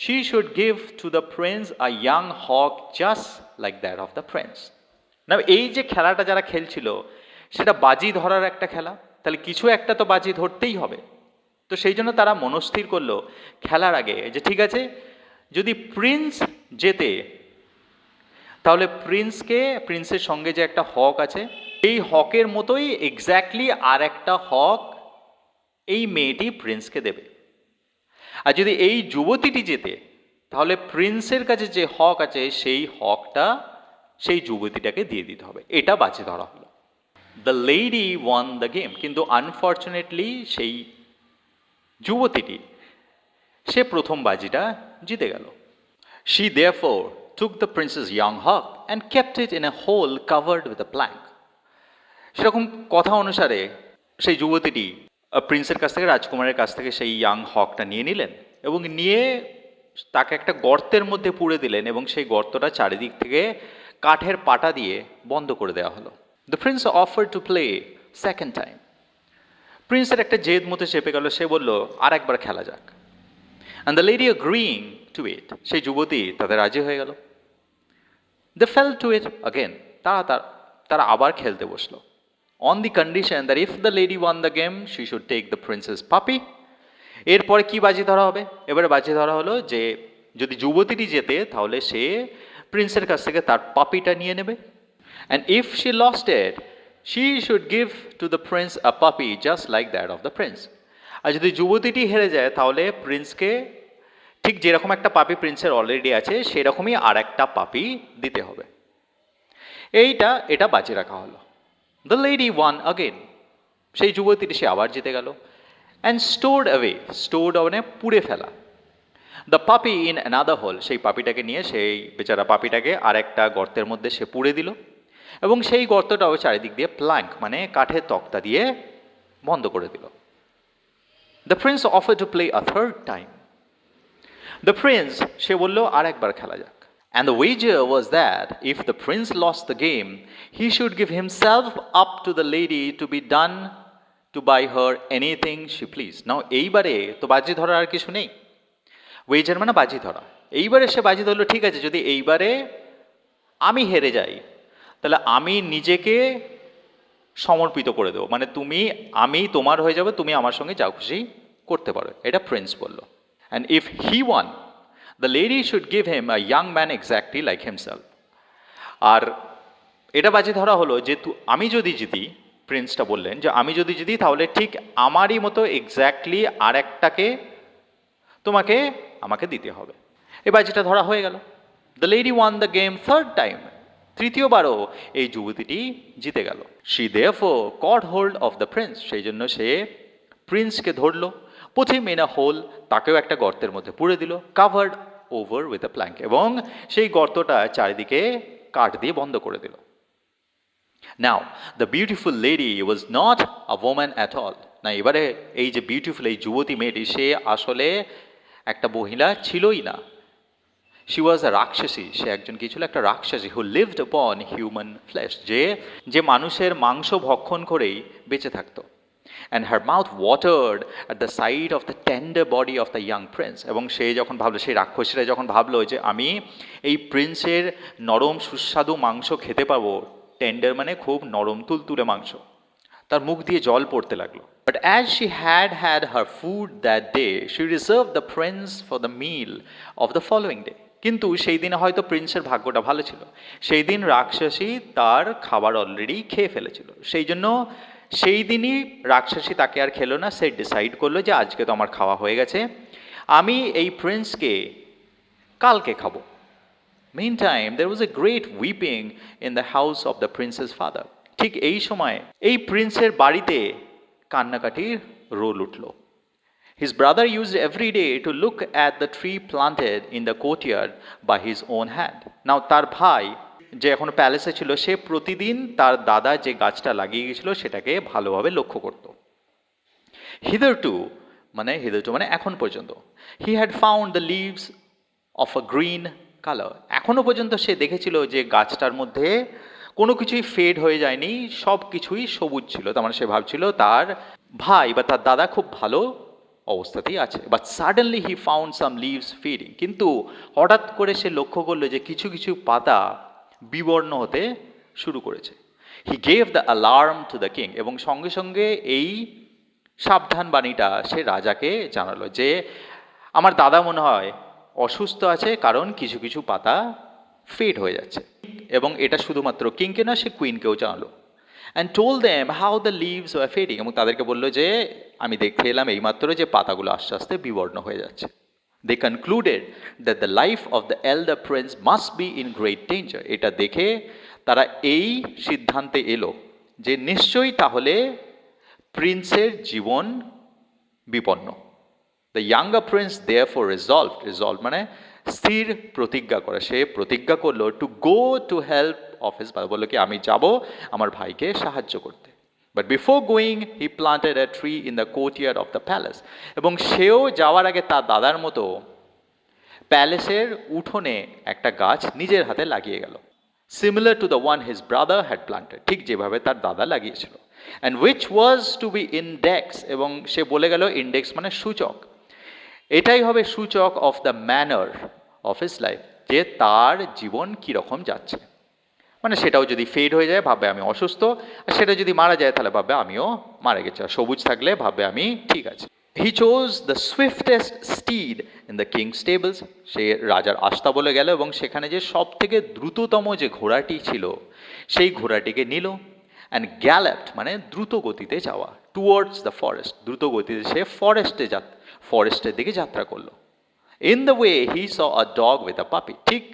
she should give to the prince a young hawk just like that of the prince. Now এই যে খেলাটা যারা খেলছিল সেটা বাজি ধরার একটা খেলা, তাহলে কিছু একটা তো বাজি ধরতেই হবে। তো সেই জন্য তারা মনস্থির করলো খেলার আগে যে ঠিক আছে, যদি প্রিন্স জেতে তাহলে প্রিন্সের সঙ্গে যে একটা হক আছে এই হকের মতোই এক্স্যাক্টলি আর একটা হক এই মেয়েটি প্রিন্সকে দেবে। আর যদি এই যুবতীটি জেতে তাহলে প্রিন্সের কাছে যে হক আছে সেই হকটা সেই যুবতীটাকে দিয়ে দিতে হবে। এটা বাজি ধরা হলো। The lady won the game, কিন্তু আনফর্চুনেটলি সেই যুবতীটি সে প্রথম বাজিটা জিতে গেল। She therefore took the prince's young hawk and kept it in a hole covered with a plank. সেরকম কথা অনুসারে সেই যুবতীটি প্রিন্সের কাছ থেকে, রাজকুমারের কাছ থেকে সেই ইয়াং হকটা নিয়ে নিলেন এবং নিয়ে তাকে একটা গর্তের মধ্যে পুরে দিলেন, এবং সেই গর্তটা চারিদিক থেকে কাঠের পাটা দিয়ে বন্ধ করে দেওয়া হলো। The prince offer to play second time. প্রিন্সের একটা জেদ মতো চেপে গেল, সে বলল আর একবার খেলা যাক। And the lady agreeing to it, সেই যুবতী তাদের রাজি হয়ে গেল। They fell to it again, তারা আবার খেলতে বসলো। On the condition that if the lady won the game she should take the prince's puppy. এরপরে কি বাজি ধরা হবে? এবারে বাজি ধরা হলো যে যদি যুবতীটি জেতে তাহলে সে প্রিন্সের কাছ থেকে তার পাপিটা নিয়ে নেবে। And if she lost it she should give to the prince a puppy just like that of the prince. আর যদি যুবতীটি হেরে যায় তাহলে প্রিন্সকে ঠিক যেরকম একটা পাপি প্রিন্সের অলরেডি আছে সেরকমই আর একটা পাপি দিতে হবে। এটা বাজি রাখা হলো। দ্য লেডি ওয়ান অগেন, সেই যুবতীটি সে আবার জিতে গেল। অ্যান্ড স্টোর্ড অ্যাওয়ে, স্টোর্ড মানে পুড়ে ফেলা, দ্য পাপি ইন অ্যানাদার হোল, সেই পাপিটাকে নিয়ে সেই বেচারা পাপিটাকে আর একটা গর্তের মধ্যে সে পুড়ে দিল, এবং সেই গর্তটাও চারিদিক দিয়ে প্ল্যাঙ্ক মানে কাঠের তক্তা দিয়ে বন্ধ করে দিল। The prince offered to play a third time. The prince, সে বলল আর একবার খেলা যাক। And the wager was that if the prince lost the game, he should give himself up to the lady to be done to buy her anything she pleased. Now এইবারে তো বাজি ধরার আর কিছু নেই, ওয়েজার মানে বাজি ধরা। এইবারে সে বাজি ধরলো, ঠিক আছে যদি এইবারে আমি হেরে যাই তাহলে আমি নিজেকে সমর্পিত করে দেবো, মানে আমি তোমার হয়ে যাবে, তুমি আমার সঙ্গে যা খুশি করতে পারো, এটা প্রিন্স বলল। And if he won, the lady should give him a young man exactly like himself. আর এটা বাজি ধরা হলো যে আমি যদি জিতি, প্রিন্সটা বললেন যে আমি যদি জিতি তাহলে ঠিক আমারই মতো এক্স্যাক্টলি আর একটাকে আমাকে দিতে হবে। এই বাজিটা ধরা হয়ে গেল। The lady won the game third time, তৃতীয়বারও এই যুবতীটি জিতে গেল। She therefore caught hold of the prince, সেই জন্য সে প্রিন্সকে ধরলো, put him in a hole, তাকেও একটা গর্তের মধ্যে পুরে দিল, covered over with a plank, এবং সেই গর্তটা চারিদিকে কাঠ দিয়ে বন্ধ করে দিল। Now the beautiful lady was not a woman at all. না, এবারে এই যে বিউটিফুল এই যুবতী মেয়েটি, সে আসলে একটা মহিলা ছিলই না। She was a Rakshasi, সে একজন কি ছিল, একটা রাক্ষসী, who lived upon human flesh, যে মানুষের মাংস ভক্ষণ করেই বেঁচে থাকতো। And her mouth watered at the sight of the tender body of the young prince, এবং সে যখন ভাবলো, সেই রাক্ষসীরা যখন ভাবলো যে আমি এই প্রিন্সের নরম সুস্বাদু মাংস খেতে পাবো, টেন্ডার মানে খুব নরম তুলতুলে মাংস, তার মুখ দিয়ে জল পড়তে লাগলো। But as she had had her food that day, she reserved the prince for the meal of the following day. কিন্তু সেই দিনে হয়তো প্রিন্সের ভাগ্যটা ভালো ছিল, সেই দিন রাক্ষসী তার খাবার অলরেডি খেয়ে ফেলেছিল, সেই জন্য সেই দিনই রাক্ষসী তাকে আর খেলো না। সে ডিসাইড করলো যে আজকে তো আমার খাওয়া হয়ে গেছে, আমি এই প্রিন্সকে কালকে খাবো। Meantime, there was a great weeping in the house of the prince's father. ঠিক এই সময় এই প্রিন্সের বাড়িতে কান্নাকাটির রোল উঠল। His brother used every day to look at the tree planted in the courtyard by his own hand. Now তার ভাই যে এখন প্যালেসে ছিল, সে প্রতিদিন তার দাদা যে গাছটা লাগিয়ে গিয়েছিল সেটাকে ভালোভাবে লক্ষ্য করত। Hitherto মানে এখন পর্যন্ত, he had found the leaves of a green color. এখনো পর্যন্ত সে দেখেছিল যে গাছটার মধ্যে কোনো কিছুই ফেড হয়ে যায়নি, সব কিছুই সবুজ ছিল। তার মানে সে ভাবছিল তার ভাই বা তার দাদা খুব ভালো অবস্থাতেই আছে। But suddenly he found some leaves fading, কিন্তু হঠাৎ করে সে লক্ষ্য করলো যে কিছু কিছু পাতা বিবর্ণ হতে শুরু করেছে। He gave the alarm to the king, এবং সঙ্গে সঙ্গে এই সাবধান বাণীটা সে রাজাকে জানালো যে আমার দাদা মনে হয় অসুস্থ আছে, কারণ কিছু কিছু পাতা ফেড হয়ে যাচ্ছে। এবং এটা শুধুমাত্র কিংকে না, সে কুইনকেও জানালো। And told them how the leaves were fading, এবং তাদেরকে বললো যে আমি দেখতে এলাম এইমাত্র যে পাতাগুলো আস্তে আস্তে বিবর্ণ হয়ে যাচ্ছে। They concluded that the life of the elder prince must be in great danger. এটা দেখে তারা এই সিদ্ধান্তে এলো যে নিশ্চয়ই তাহলে প্রিন্সের জীবন বিপন্ন। The younger Prince therefore resolve মানে স্থির প্রতিজ্ঞা করে, সে প্রতিজ্ঞা করলো to go to help of his father, বললো কি আমি যাব আমার ভাইকে সাহায্য করতে। But before going he planted a tree in the courtyard of the palace, এবং সেও যাওয়ার আগে তার দাদার মতো প্যালেসের উঠোনে একটা গাছ নিজের হাতে লাগিয়ে গেল, similar to the one his brother had planted, ঠিক যেভাবে তার দাদা লাগিয়েছিল। And which was to be index, এবং সে বলে গেল ইন্ডেক্স মানে সূচক, এটাই হবে সূচক of the manner of his life, যে তার জীবন কীরকম যাচ্ছে। মানে সেটাও যদি ফেড হয়ে যায় ভাববে আমি অসুস্থ, আর সেটা যদি মারা যায় তাহলে ভাববে আমিও মারা গেছি, আর সবুজ থাকলে ভাববে আমি ঠিক আছে। He chose the swiftest steed in the king stables, সে রাজার আস্তাবলে গেল এবং সেখানে যে সব থেকে দ্রুততম যে ঘোড়াটি ছিল সেই ঘোড়াটিকে নিল। অ্যান্ড গ্যালপ্ড মানে দ্রুত গতিতে যাওয়া, টুয়ার্ডস দ্য ফরেস্ট, দ্রুত গতিতে সে ফরেস্টের দিকে যাত্রা করলো। In the way he saw a dog with a পাপি, ঠিক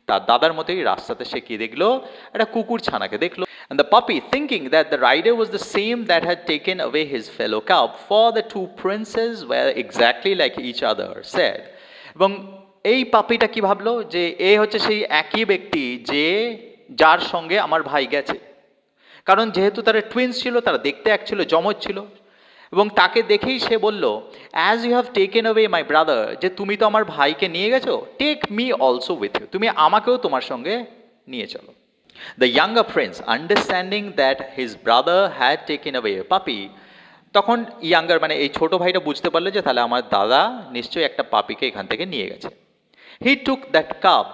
তার দাদার মতোই রাস্তাতে সে কি দেখলো, একটা কুকুর ছানাকে দেখলো। And the puppy, thinking that the rider was the same that had taken away his fellow cub, for the two princes were exactly like each other, said. এবং এই পাপিটা কি ভাবলো যে এ হচ্ছে সেই একই ব্যক্তি যার সঙ্গে আমার ভাই গেছে, কারণ যেহেতু তারা টুইন্স ছিল, তারা দেখতে এক ছিল, যমজ ছিল। এবং তাকে দেখেই সে বলল, as you have taken away my brother, যে তুমি তো আমার ভাইকে নিয়ে গেছো, take me also with you, তুমি আমাকেও তোমার সঙ্গে নিয়ে চলো। The younger prince understanding that his brother had taken away a puppy, তখন ইয়াঙ্গার মানে এই ছোট ভাইটা বুঝতে পারলো যে তাহলে আমার দাদা নিশ্চয়ই একটা পাপিকে এখান থেকে নিয়ে গেছে। হি টুক দ্যাট কাপ,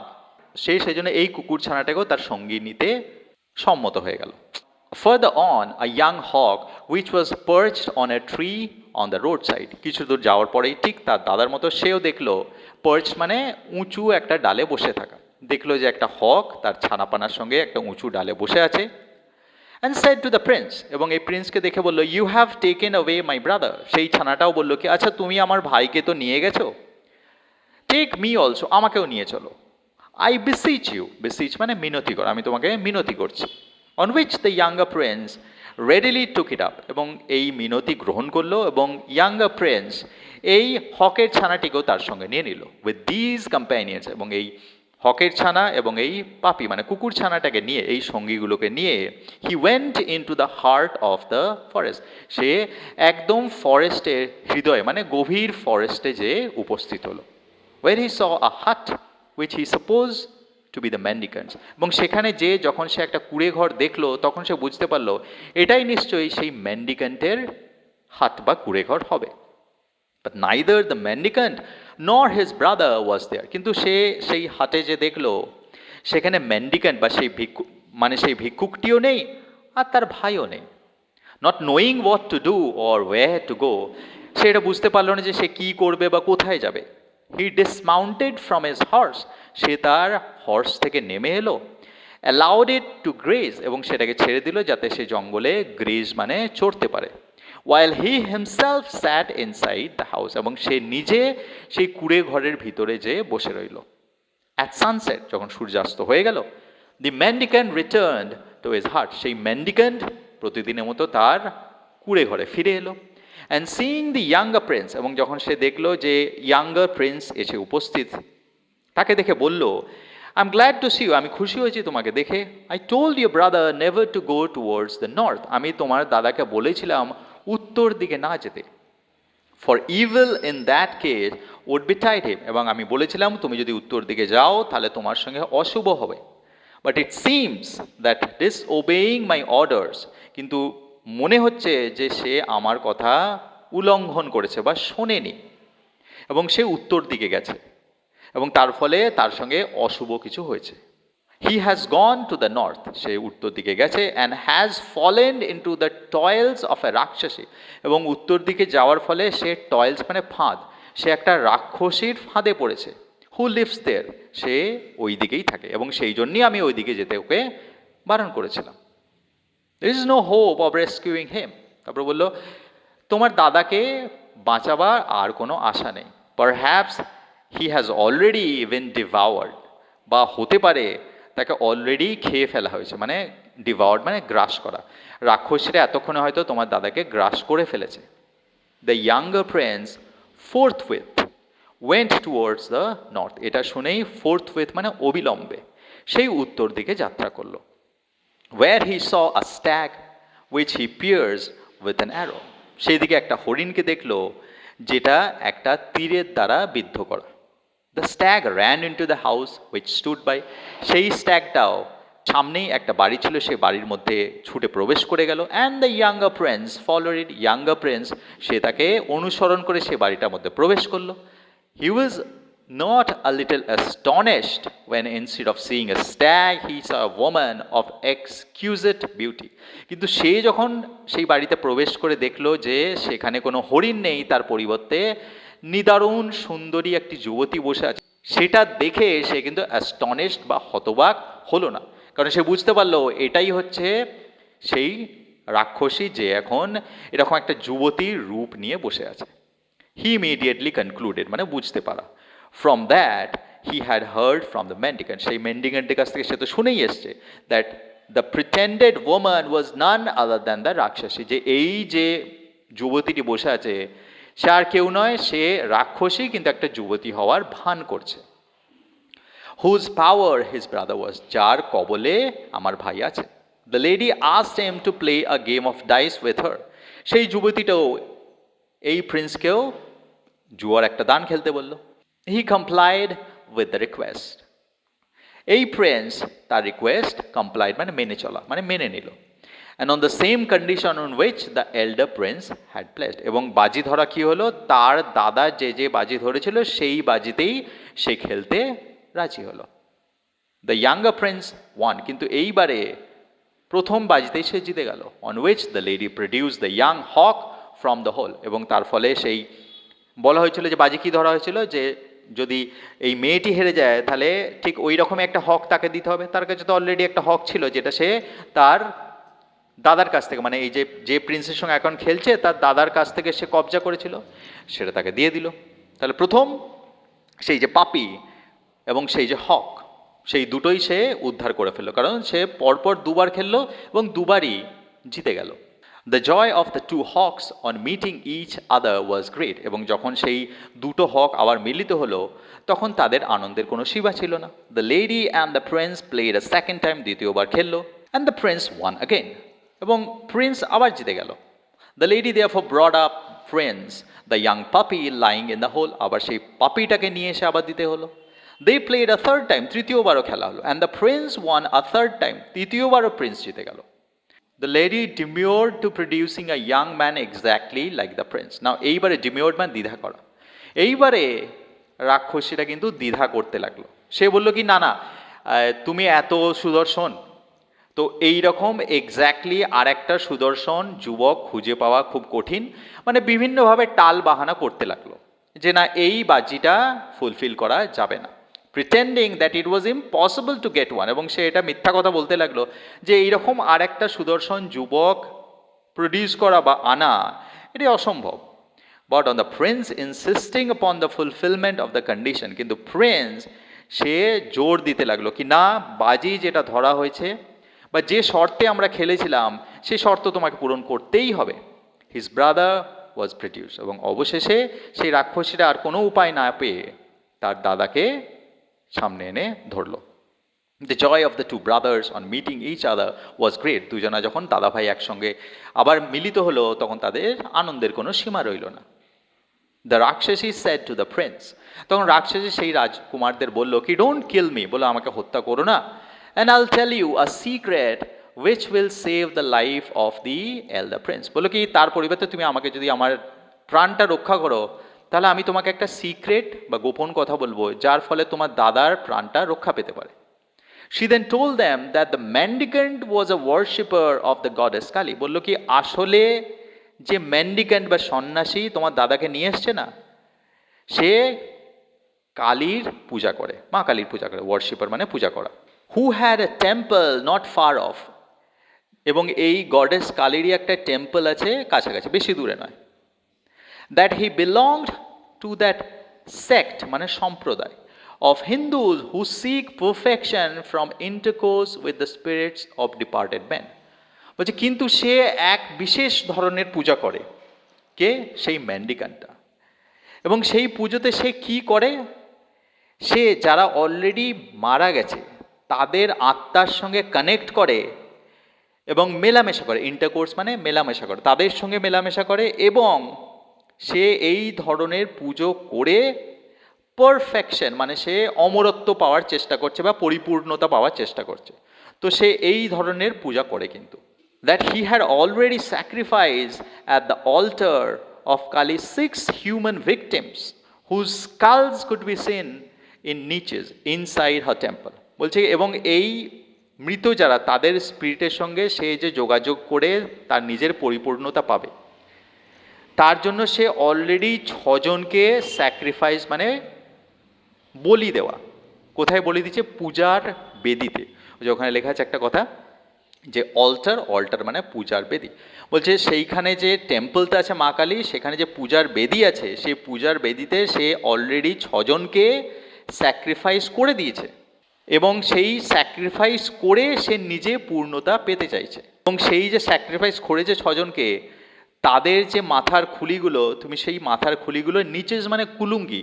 সে সেজন্য এই কুকুর ছানাটাকেও তার সঙ্গী নিতে সম্মত হয়ে গেল। Further on, a young hawk which was perched on a tree on the roadside, কিছু দূর যাওয়ার পরেই ঠিক তার দাদার মতো সেও দেখলো, পার্চ মানে উঁচু একটা ডালে বসে থাকা, দেখলো যে একটা হক তার ছানাপানার সঙ্গে একটা উঁচু ডালে বসে আছে। And said to the prince, এবং এই প্রিন্সকে দেখে বললো, you have taken away my brother, সেই ছানাটাও বললো কি, আচ্ছা তুমি আমার ভাইকে তো নিয়ে গেছো, টেক মি অলসো, আমাকেও নিয়ে চলো। আই বিসিচ ইউ, বিসিচ মানে মিনতি কর, আমি তোমাকে মিনতি করছি। On which the younger Prince readily took it up, এবং এই মিনতি গ্রহণ করলো, এবং ইয়াঙ্গার প্রিন্স এই হকের ছানাটিকেও তার সঙ্গে নিয়ে নিল। উইথ দিজ কম্প্যানিয়ন্স, এবং এই হকের ছানা এবং এই পাপি মানে কুকুর ছানাটাকে নিয়ে, এই সঙ্গীগুলোকে নিয়ে, he went in two the heart of the forest, সে একদম ফরেস্টের হৃদয়ে মানে গভীর ফরেস্টে যে উপস্থিত হলো। where he saw a hut which he supposed to be the mendicants, এবং সেখানে যে যখন সে একটা কুড়ে ঘর দেখলো তখন সে বুঝতে পারলো এটাই নিশ্চয়ই সেই মেন্ডিক্যান্টের হাট বা কুড়ে ঘর হবে। But neither the mendicant nor his brother was there, কিন্তু সে সেই হাটে যে দেখলো সেখানে মেন্ডিক্যান্ট বা সেই মানে সেই ভিক্ষুকটিও নেই আর তার ভাইও নেই। Not knowing what to do or where to go, সে এটা বুঝতে পারলো না যে সে কী করবে বা কোথায় যাবে। হি ডিসমাউন্টেড ফ্রম হিজ হর্স, সে তার হর্স থেকে নেমে এলো। অ্যালাউড ইট টু গ্রেজ, এবং সেটাকে ছেড়ে দিল যাতে সে জঙ্গলে গ্রেজ মানে চড়তে পারে। While he himself sat inside the house, এবং সে নিজে সেই কুড়ে ঘরের ভিতরে যে বসে রইল। অ্যাট সানসেট, যখন সূর্যাস্ত হয়ে গেল, দি মেন্ডিক্যান্ট রিটার্নড টু হিজ হার্ট, সেই মেন্ডিক্যান্ট প্রতিদিনের মতো তার কুড়ে ঘরে ফিরে এলো। And seeing the younger Prince, এবং যখন সে দেখলো যে ইয়াঙ্গার প্রিন্স এসে উপস্থিত, তাকে দেখে বলল, I am glad to see you, আমি খুশি হয়েছি তোমাকে দেখে। I told your brother never to go towards the north, আমি তোমার দাদাকে বলেছিলাম উত্তর দিকে না যেতে। For evil in that case would betide him, এবং আমি বলেছিলাম তুমি যদি উত্তর দিকে যাও তাহলে তোমার সঙ্গে অশুভ হবে। But it seems that disobeying my orders, কিন্তু মনে হচ্ছে যে সে আমার কথা উল্লঙ্ঘন করেছে বা শোনেনি, এবং সে উত্তর দিকে গেছে, এবং তার ফলে তার সঙ্গে অশুভ কিছু হয়েছে। He has gone to the north, সে উত্তর দিকে গেছে। And has fallen in two the toils of a rakshasi, এবং উত্তর দিকে যাওয়ার ফলে সে টয়েলস মানে ফাঁদ, সে একটা রাক্ষসীর ফাঁদে পড়েছে। হু লিভস দেয়ার, সে ওই দিকেই থাকে, এবং সেই জন্যই আমি ওই দিকে যেতে ওকে বারণ করেছিলাম। There is no hope of rescuing him, তারপর বললো তোমার দাদাকে বাঁচাবার আর কোনো আশা নেই। Perhaps he has already been devoured, বা হতে পারে তাকে অলরেডি খেয়ে ফেলা হয়েছে, মানে ডিভাওয়ার্ড মানে গ্রাস করা, রাক্ষসীরা এতক্ষণে হয়তো তোমার দাদাকে গ্রাস করে ফেলেছে। The younger prince forthwith went towards the north, এটা শুনেই ফোর্থউইথ মানে অবিলম্বে সেই উত্তর দিকে যাত্রা করলো। where he saw a stag which he pierced with an arrow, সেই দিকে একটা হরিণকে দেখলো যেটা একটা তীরের দ্বারা বিদ্ধ করা। The stag ran into the house which stood by, সেই স্ট্যাগটাও সামনেই একটা বাড়ি ছিল, সেই বাড়ির মধ্যে ছুটে প্রবেশ করে গেল। and the younger prince followed it, younger prince সে তাকে অনুসরণ করে সে বাড়িটার মধ্যে প্রবেশ করলো। he was not a little astonished when instead of seeing a stag he saw a woman of exquisite beauty, কিন্তু সে যখন সেই বাড়িতে প্রবেশ করে দেখলো যে সেখানে কোনো হরিণ নেই, তার পরিবর্তে নিদারুণ সুন্দরী একটি যুবতী বসে আছে, সেটা দেখে সে কিন্তু অ্যাস্টনিশড বা হতবাক হলো না, কারণ সে বুঝতে পারলো এটাই হচ্ছে সেই রাক্ষসী যে এখন এরকম একটা যুবতীর রূপ নিয়ে বসে আছে। হি ইমিডিয়েটলি কনক্লুডেড মানে বুঝতে পারা, from that he had heard from the mendicant, সেই মেন্ডিক্যান্টের কাছ থেকে সে তো শুনেই এসছে, that the pretended woman was none other than the rakshasi, যে এই যে যুবতীটি বসে আছে সে আর কেউ নয়, সে রাক্ষসী কিন্তু একটা যুবতী হওয়ার ভান করছে। Whose power his brother was, যার কবলে আমার ভাই আছে। The lady asked him to play a game of dice with her, সেই যুবতীটাও এই প্রিন্সকেও জুয়ার একটা দান খেলতে বলল। He complied with the request. এই প্রিন্স তার রিকোয়েস্ট কমপ্লাইড মানে মেনে চলা, মানে মেনে নিল। And on the same condition on which the elder prince had placed. এবং বাজি ধরা কি হলো, তার দাদা যে যে বাজি ধরেছিল সেই বাজিতেই সে খেলতে রাজি হলো। দ্য ইয়াঙ্গার প্রিন্স ওয়ান, কিন্তু এইবারে প্রথম বাজিতেই সে জিতে গেল। On which the lady produce the young hawk from the hole. এবং তার ফলে সেই বলা হয়েছিল যে বাজি কি ধরা হয়েছিল, যে যদি এই মেয়েটি হেরে যায় তাহলে ঠিক ওই রকম একটা হক তাকে দিতে হবে। তার কাছে তো অলরেডি একটা হক ছিল, যেটা সে তার দাদার কাছ থেকে, মানে এই যে যে প্রিন্সের সঙ্গে এখন খেলছে তার দাদার কাছ থেকে সে কবজা করেছিল, সেটা তাকে দিয়ে দিল। তাহলে প্রথম সেই যে পাপি এবং সেই যে হক, সেই দুটোই সে উদ্ধার করে ফেললো, কারণ সে পরপর দুবার খেললো এবং দুবারই জিতে গেল। The joy of the two hawks on meeting each other was great. এবং যখন সেই দুটো হক আবার মিলিত হলো তখন তাদের আনন্দের কোনো সীমা ছিল না। The lady and the prince played a second time, দ্বিতীয়বার খেললো। And the prince won again, এবং প্রিন্স আবার জিতে গেল। The lady therefore brought up prince the young puppy lying in the hole. আবার সেই পাপিটাকে নিয়ে এসে আবার দিতে হলো। They played a third time, তৃতীয়বারও খেলা হলো। And the prince won a third time, তৃতীয়বারও প্রিন্স জিতে গেল। The lady demurred to producing a young man exactly like the prince. Now এইবারে ডিমিওর্ড ম্যান দ্বিধা করা। এইবারে রাক্ষসীটা কিন্তু দ্বিধা করতে লাগলো। সে বলল কি না না, তুমি এত সুদর্শন, তো এই রকম এক্স্যাক্টলি আর একটা সুদর্শন যুবক খুঁজে পাওয়া খুব কঠিন। মানে বিভিন্নভাবে টাল বাহানা করতে লাগলো যে না, এই বাজিটা ফুলফিল করা যাবে না, pretending that it was impossible to get one. এবং সে এটা মিথ্যা কথা বলতে লাগলো যে এইরকম আর একটা সুদর্শন যুবক প্রডিউস করা বা আনা এটি অসম্ভব। But on the Prince ইনসিস্টিং upon the fulfilment of the condition, কিন্তু প্রিন্স সে জোর দিতে লাগলো কি না, বাজি যেটা ধরা হয়েছে বা যে শর্তে আমরা খেলেছিলাম সেই শর্ত তোমাকে পূরণ করতেই হবে। হিজ ব্রাদার ওয়াজ প্রডিউস। এবং অবশেষে সেই রাক্ষসীরা আর কোনো উপায় না পেয়ে তার দাদাকে সামনে এনে ধরলো। The joy of the two brothers on meeting each other was great. দুজনা যখন দাদা ভাই একসঙ্গে আবার মিলিত হলো তখন তাদের আনন্দের কোনো সীমা রইল না। দ্য রাক্ষসী সেড টু দ্য প্রিন্স। তখন রাক্ষসী সেই রাজকুমারদের বললো কি, ডোন্ট কিল মি, বলো আমাকে হত্যা করো না। And I'll tell you a secret which will save the life of the elder prince. বলো কি, তার পরিবর্তে তুমি আমাকে যদি আমার প্রাণটা রক্ষা করো তাহলে আমি তোমাকে একটা সিক্রেট বা গোপন কথা বলবো, যার ফলে তোমার দাদার প্রাণটা রক্ষা পেতে পারে। She then told them that the mendicant was a worshipper of the goddess Kali. বললো কি, আসলে যে mendicant বা সন্ন্যাসী তোমার দাদাকে নিয়ে এসছে না, সে কালীর পূজা করে, মা কালীর পূজা করে। ওয়ার্শিপার মানে পূজা করা। Who had a temple not far off. এবং এই গডেস কালীরই একটা টেম্পল আছে কাছাকাছি, বেশি দূরে নয়। That he belonged to that sect মানে সম্প্রদায় of Hindus who seek perfection from intercourse with the spirits of departed men. বলছে কিন্তু সে এক বিশেষ ধরনের পূজা করে। কে? সেই ম্যান্ডিকানটা। এবং সেই পুজোতে সে কি করে, সে যারা অলরেডি মারা গেছে তাদের আত্মার সঙ্গে কানেক্ট করে এবং মেলামেশা করে। ইন্টারকোর্স মানে মেলামেশা করে, তাদের সঙ্গে মেলামেশা করে। এবং সে এই ধরনের পুজো করে পারফেকশন মানে সে অমরত্ব পাওয়ার চেষ্টা করছে বা পরিপূর্ণতা পাওয়ার চেষ্টা করছে। তো সে এই ধরনের পূজা করে কিন্তু। That he had already sacrificed at the altar of Kali 6 human victims whose skulls could be seen in niches inside her temple. বলছে এবং এই মৃত যারা তাদের স্পিরিটের সঙ্গে সে যে যোগাযোগ করে তার নিজের পরিপূর্ণতা পাবে, তার জন্য সে অলরেডি 6 জনকে স্যাক্রিফাইস মানে বলি দেওয়া। কোথায় বলি দিচ্ছে? পূজার বেদিতে। ওখানে লেখা আছে একটা কথা যে অল্টার, অল্টার মানে পূজার বেদি। বলছে সেইখানে যে টেম্পলটা আছে মা কালী, সেখানে যে পূজার বেদি আছে, সেই পূজার বেদিতে সে অলরেডি 6 জনকে স্যাক্রিফাইস করে দিয়েছে এবং সেই স্যাক্রিফাইস করে সে নিজে পূর্ণতা পেতে চাইছে। এবং সেই যে স্যাক্রিফাইস করেছে 6 জনকে, তাদের যে মাথার খুলিগুলো, তুমি সেই মাথার খুলিগুলো নিচে মানে কুলুঙ্গি,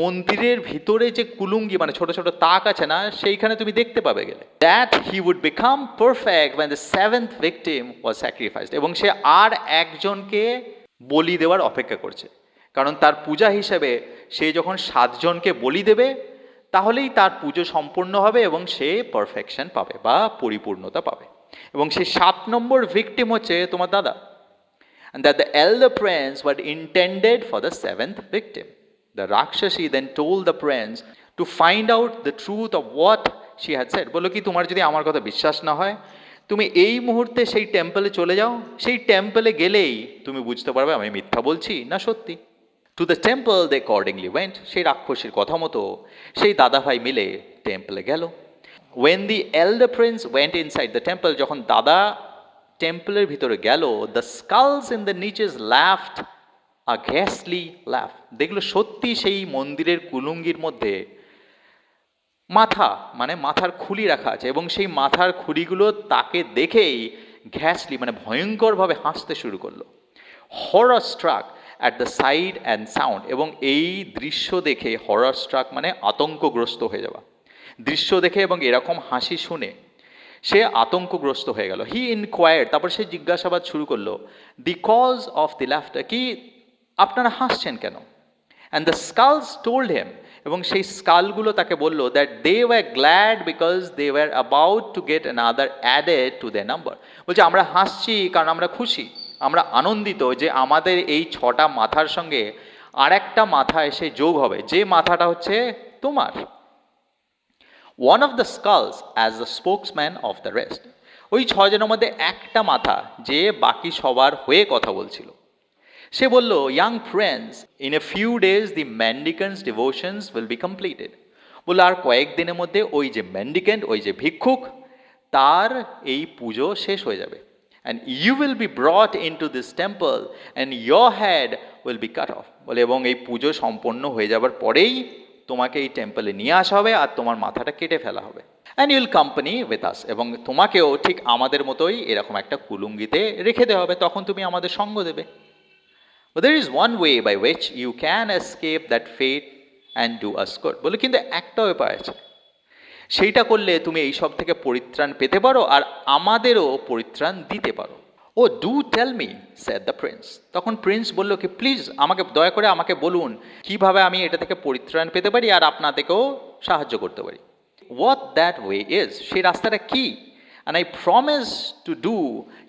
মন্দিরের ভিতরে যে কুলুঙ্গি মানে ছোট ছোট তাক আছে না, সেইখানে তুমি দেখতে পাবে গেলে। That he would become perfect when the 7th victim was sacrificed. এবং সে আর একজনকে বলি দেওয়ার অপেক্ষা করছে, কারণ তার পূজা হিসেবে সে যখন 7 জনকে বলি দেবে তাহলেই তার পুজো সম্পূর্ণ হবে এবং সে পারফেকশন পাবে বা পরিপূর্ণতা পাবে। এবং সে 7 নম্বর ভিকটিম হচ্ছে তোমার দাদা। And that the elder prince were intended for the 7th victim. The Rakshasi then told the prince to find out the truth of what she had said. বললো কি, তোমার যদি আমার কথা বিশ্বাস না হয়, তুমি এই মুহূর্তে সেই টেম্পলে চলে যাও, সেই টেম্পলে গেলেই তুমি বুঝতে পারবে আমি মিথ্যা বলছি না সত্যি। To the temple they accordingly went. সেই রাক্ষসীর কথা মতো সেই দাদা ভাই মিলে টেম্পলে গেল। When the elder prince went inside the temple, যখন দাদা টেম্পলের ভিতরে গেল, the skulls in the niches laughed a ghastly laugh. দেখলো সত্যি সেই মন্দিরের কুলুঙ্গির মধ্যে মাথা, মানে মাথার খুলি রাখা আছে, এবং সেই মাথার খুলিগুলো তাকে দেখেই ঘ্যাসলি মানে ভয়ঙ্করভাবে হাসতে শুরু করলো। Horror struck at the sight and sound, এবং এই দৃশ্য দেখে হরর স্ট্রাক মানে আতঙ্কগ্রস্ত হয়ে যাওয়া, দৃশ্য দেখে এবং এরকম হাসি শুনে সে আতঙ্কগ্রস্ত হয়ে গেল। হি ইনকোয়ার্ড, তারপর সে জিজ্ঞাসাবাদ শুরু করলো, the cause of the laughter, কি আপনারা হাসছেন কেন? And the skulls told him, এবং সেই স্কালগুলো তাকে বললো that they were glad because they were about to get another added to the number. বলছে আমরা হাসছি কারণ আমরা খুশি, আমরা আনন্দিত যে আমাদের এই 6টা মাথার সঙ্গে আর একটা মাথা এসে যোগ হবে, যে মাথাটা হচ্ছে তোমার। One of the skulls as the spokesman of the rest, ওই 6 জনের মধ্যে একটা মাথা যে বাকি সবার হয়ে কথা বলছিল, সে বলল, young prince, in a few days the mendicant's devotions will be completed. বললো আর কয়েকদিনের মধ্যে ওই যে মেন্ডিকেন্ট, ওই যে ভিক্ষুক, তার এই পুজো শেষ হয়ে যাবে। And you will be brought into this temple and your head will be cut off. বলে এবং এই পুজো সম্পন্ন হয়ে যাবার পরেই তোমাকে এই টেম্পলে নিয়ে আসা হবে আর তোমার মাথাটা কেটে ফেলা হবে। And Yule company with us, এবং তোমাকেও ঠিক আমাদের মতোই এরকম একটা কুলুঙ্গিতে রেখে দেওয়া হবে, তখন তুমি আমাদের সঙ্গ দেবে। But there is one way by which you can escape that fate and do us good. বলে কিন্তু একটা উপায় আছে, সেইটা করলে তুমি এই সব থেকে পরিত্রাণ পেতে পারো আর আমাদেরও পরিত্রাণ দিতে পারো। Oh do tell me, said the prince. তখন প্রিন্স বলল কি, প্লিজ আমাকে দয়া করে আমাকে বলুন কিভাবে আমি এটা থেকে পরিত্রাণ পেতে পারি আর আপনাদেরকেও সাহায্য করতে পারি। হোয়াট দ্যাট ওয়ে ইজ, সেই রাস্তাটা কি? And I promise to do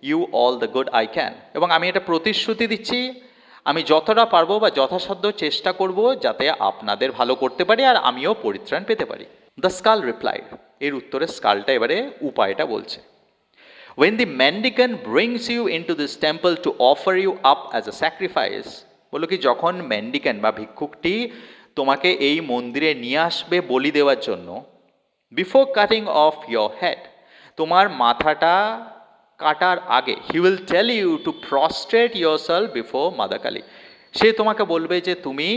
you all the good I can, এবং আমি এটা প্রতিশ্রুতি দিচ্ছি আমি যতটা পারবো বা যথাসাধ্য চেষ্টা করব যাতে আপনাদের ভালো করতে পারি আর আমিও পরিত্রাণ পেতে পারি। দ্য স্কাল রিপ্লাইড, এর উত্তরে স্কালটা এবারে উপায়টা বলছে। When the mendicant brings you into this temple to offer you up as a sacrifice, বলো কি যখন মেন্ডিক্যান্ট বা ভিক্ষুকটি তোমাকে এই মন্দিরে নিয়ে আসবে বলি দেওয়ার জন্য, before cutting off your head, তোমার মাথাটা কাটার আগে, he will tell you to prostrate yourself before mother Kali, সে তোমাকে বলবে যে তুমি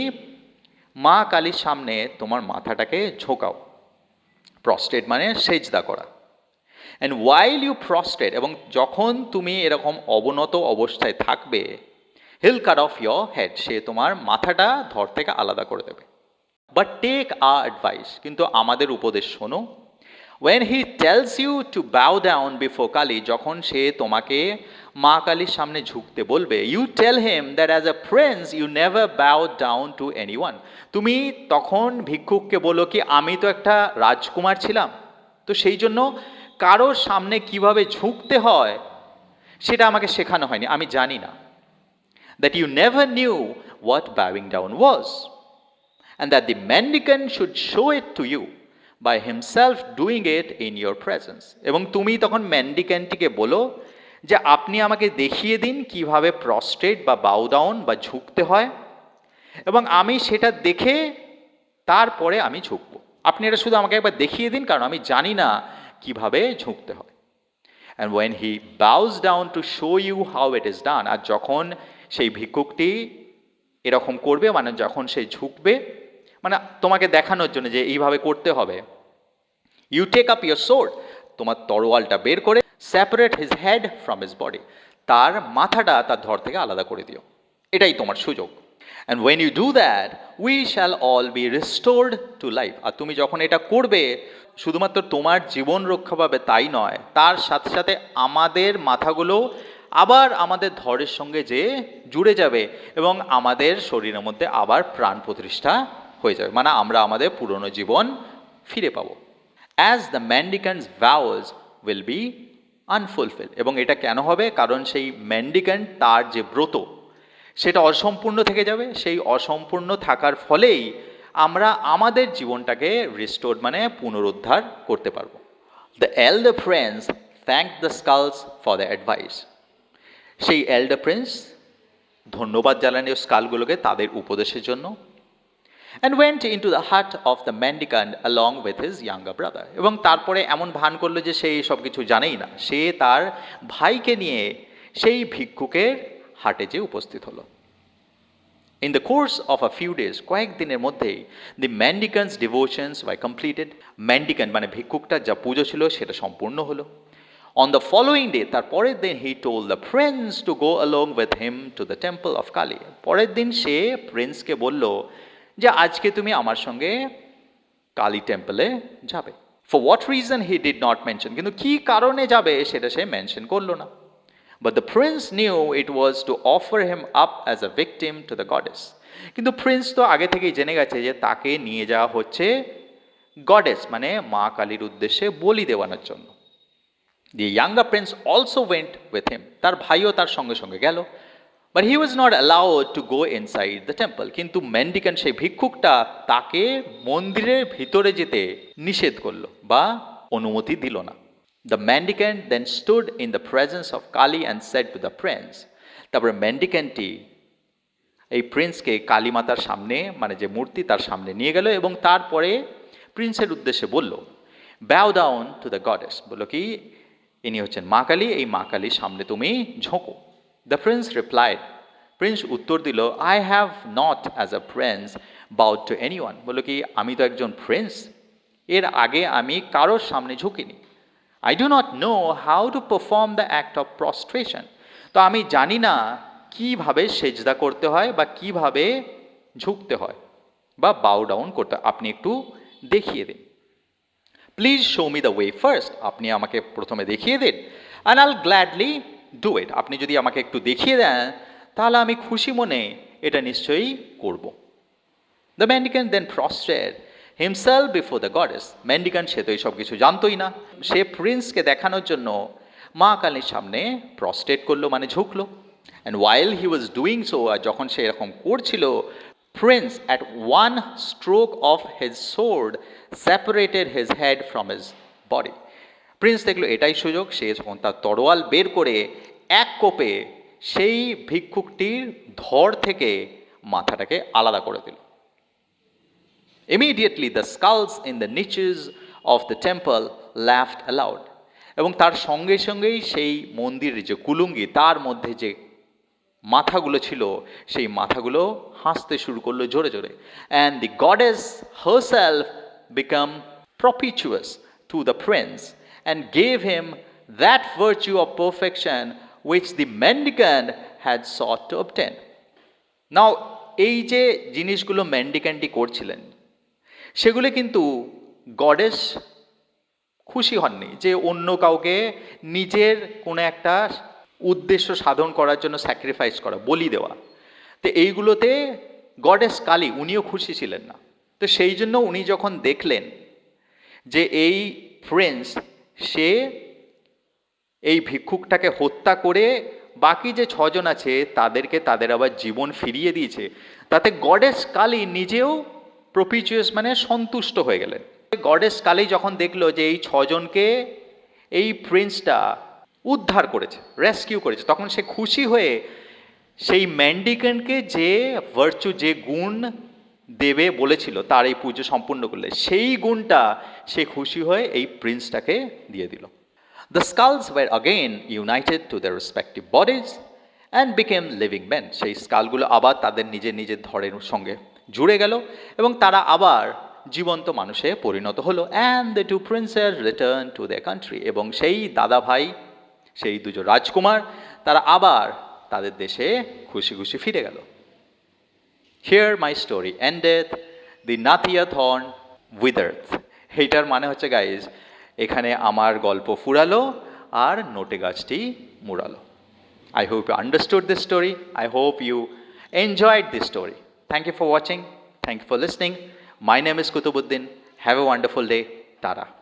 মা কালীর সামনে তোমার মাথাটাকে ঝোঁকাও। প্রস্ট্রেট মানে সেজদা করা। অ্যান্ড ওয়াইল ইউ প্রস্ট্রেট, এবং যখন তুমি এরকম অবনত অবস্থায় থাকবে, he'll cut off your head, সে তোমার মাথাটা ধর থেকে আলাদা করে দেবে। বাট টেক আওয়ার অ্যাডভাইস, কিন্তু আমাদের উপদেশ শোনো। When he tells you to bow down before Kali, যখন সে তোমাকে মা কালীর সামনে ঝুঁকতে বলবে, you tell him that as a prince you never bow down to anyone, তুমি তখন ভিক্ষুককে বলো কি আমি তো একটা রাজকুমার ছিলাম, তো সেই জন্য কারোর সামনে কিভাবে ঝুঁকতে হয় সেটা আমাকে শেখানো হয়নি, আমি জানি না। That you never knew what bowing down was, and that the mendicant should show it to you by himself doing it in your presence, এবং তুমি তখন মেন্ডিক্যান্টটিকে বলো যে আপনি আমাকে দেখিয়ে দিন কিভাবে প্রস্ট্রেট বা বাউ ডাউন বা ঝুঁকতে হয়, এবং আমি সেটা দেখে তারপরে আমি ঝুঁকবো। আপনি এটা শুধু আমাকে একবার দেখিয়ে দিন, কারণ আমি জানি না কিভাবে ঝুঁকতে হয়। And when he bows down to show you how it is done, আর যখন সেই ভিক্ষুকটি এরকম করবে মানে যখন সে ঝুঁকবে মানে তোমাকে দেখানোর জন্য যে এইভাবে করতে হবে, you take up your sword, তোমার তরোয়ালটা বের করে separate his head from his body, তার মাথাটা তার ধর থেকে আলাদা করে দিও, এটাই তোমার সুযোগ। And when you do that, we shall all be restored to life. আর তুমি যখন এটা করবে শুধুমাত্র তোমার জীবন রক্ষা পাবে তাই নয়, তার সাথে সাথে আমাদের মাথাগুলো আবার আমাদের ধরের সঙ্গে যে জুড়ে যাবে এবং আমাদের শরীরের মধ্যে আবার প্রাণ প্রতিষ্ঠা হয়ে যাবে, মানে আমরা আমাদের পুরনো জীবন ফিরে পাবো। As the mendicant's vows will be unfulfilled, এবং এটা কেন হবে? কারণ সেই ম্যান্ডিক্যান্ট তার যে ব্রত সেটা অসম্পূর্ণ থেকে যাবে। সেই অসম্পূর্ণ থাকার ফলেই আমরা আমাদের জীবনটাকে রিস্টোর মানে পুনরুদ্ধার করতে পারবো। The elder prince thank the skulls for the advice. সেই এল্ডার প্রিন্স ধন্যবাদ জানান স্কালগুলোকে তাদের উপদেশের জন্য। And went in two the hut of the mendicant along with his younger brother, এবং তারপরে এমন ভান করলো যে সে সব কিছু জানেই না। সে তার ভাইকে নিয়ে সেই ভিক্ষুকের হাটে যে উপস্থিত হলো। In the course of a few days, কয়েকদিনের মধ্যেই the mendicant's devotions were completed. mendicant মানে ভিক্ষুকটা যা পুজো ছিল সেটা সম্পূর্ণ হলো। On the following day, তার পরের দিন he told the prince to go along with him to the temple of Kali. পরের দিন সে প্রিন্সকে বলল যে আজকে তুমি আমার সঙ্গে কালী টেম্পলে যাবে। For what reason he did not mention, কিন্তু কি কারণে যাবে সেটা সে মেনশন করলো না। But the prince knew it was to offer him up as a victim to the goddess. কিন্তু প্রিন্স তো আগে থেকেই জেনে গেছে যে তাকে নিয়ে যাওয়া হচ্ছে গডেস মানে মা কালীর উদ্দেশ্যে বলি দেওয়ানোর জন্য। The younger prince also went with him. তার ভাইও তার সঙ্গে সঙ্গে গেল। But he was not allowed to go inside the temple. কিন্তু মেন্ডিক্যান্ট সেই ভিক্ষুকটা তাকে মন্দিরের ভিতরে যেতে নিষেধ করলো বা অনুমতি দিল না। The mendicant then stood in the presence of Kali and said to the prince. তারপরে মেন্ডিক্যান্টটি এই প্রিন্সকে কালী মাতার সামনে মানে যে মূর্তি তার সামনে নিয়ে গেল এবং তারপরে প্রিন্সের উদ্দেশ্যে বলল, bow down to the goddess, বললো কি ইনি হচ্ছেন মা কালী, এই মা কালীর সামনে তুমি ঝোঁকো। The prince replied, প্রিন্স উত্তর দিল, I have not as a prince bowed to anyone, বললো কি আমি তো একজন প্রিন্স, এর আগে আমি কারোর সামনে ঝুঁকিনি। I do not know how to perform the act of prostration, তো আমি জানি না কিভাবে সেজদা করতে হয় বা কিভাবে ঝুঁকতে হয় বা বাউ ডাউন করতে হয়, আপনি একটু দেখিয়ে দিন। Please show me the way first, আপনি আমাকে প্রথমে দেখিয়ে দিন। অ্যান্ড আইল গ্ল্যাডলি ডু ইট, আপনি যদি আমাকে একটু দেখিয়ে দেন তাহলে আমি খুশি মনে এটা নিশ্চয়ই করব। The mendicant then prostrated himself before the goddess, mendicant সে তো এইসব কিছু জানতোই না, সে প্রিন্সকে দেখানোর জন্য মা কালীর সামনে প্রস্ট্রেট করলো মানে ঝুঁকলো। And while he was doing so, আর যখন সে এরকম করছিল, prince at one stroke of his sword separated his head from his body, prince দেখলো এটাই সুযোগ, সে যখন তার তরোয়াল বের করে এক কোপে সেই ভিক্ষুকটির ধড় থেকে মাথাটাকে আলাদা করে দিল। Immediately the skulls in the niches of the temple laughed aloud, এবং তার সঙ্গে সঙ্গেই সেই মন্দিরের যে কুলুঙ্গি তার মধ্যে যে মাথাগুলো ছিল সেই মাথাগুলো হাসতে শুরু করলো জোরে জোরে। And the goddess herself became propitious to the prince and gave him that virtue of perfection which the mendicant had sought to obtain. Now এই যে জিনিসগুলো মেন্ডিক্যান্টই করছিলেন সেগুলো কিন্তু গডেস খুশি হননি যে অন্য কাউকে নিজের কোনো একটা উদ্দেশ্য সাধন করার জন্য স্যাক্রিফাইস করা, বলি দেওয়া, তো এইগুলোতে গডেস কালী উনিও খুশি ছিলেন না। তো সেই জন্য উনি যখন দেখলেন যে এই প্রিন্স সে এই ভিক্ষুকটাকে হত্যা করে বাকি যে ছজন আছে তাদেরকে তাদের আবার জীবন ফিরিয়ে দিয়েছে, তাতে গডেস কালী নিজেও প্রপিচিয়াস মানে সন্তুষ্ট হয়ে গেলেন। গডেস কালী যখন দেখলো যে এই ছজনকে এই প্রিন্সটা উদ্ধার করেছে, রেস্কিউ করেছে, তখন সে খুশি হয়ে সেই ম্যান্ডিক্যান্টকে যে ভার্চু যে গুণ দেবে বলেছিল তার এই পুজো সম্পূর্ণ করলে সেই গুণটা সে খুশি হয়ে এই প্রিন্সটাকে দিয়ে দিল। The skulls were again united to their respective bodies and became living men. সেই স্কালগুলো আবার তাদের নিজের নিজের ধরের সঙ্গে জুড়ে গেল এবং তারা আবার জীবন্ত মানুষে পরিণত হলো। And the two princes returned to their country, এবং সেই দাদা ভাই সেই দুজন রাজকুমার তারা আবার তাদের দেশে খুশি খুশি ফিরে গেল। Here my story endeth, the natia thorn withereth. এইটার মানে হচ্ছে গাইজ এখানে আমার গল্প ফুরালো আর নোটে গাছটি মুড়ালো। I hope you understood this story. I hope you enjoyed this story. Thank you for watching. Thank you for listening. My name is Kutubuddin. Have a wonderful day. Tara.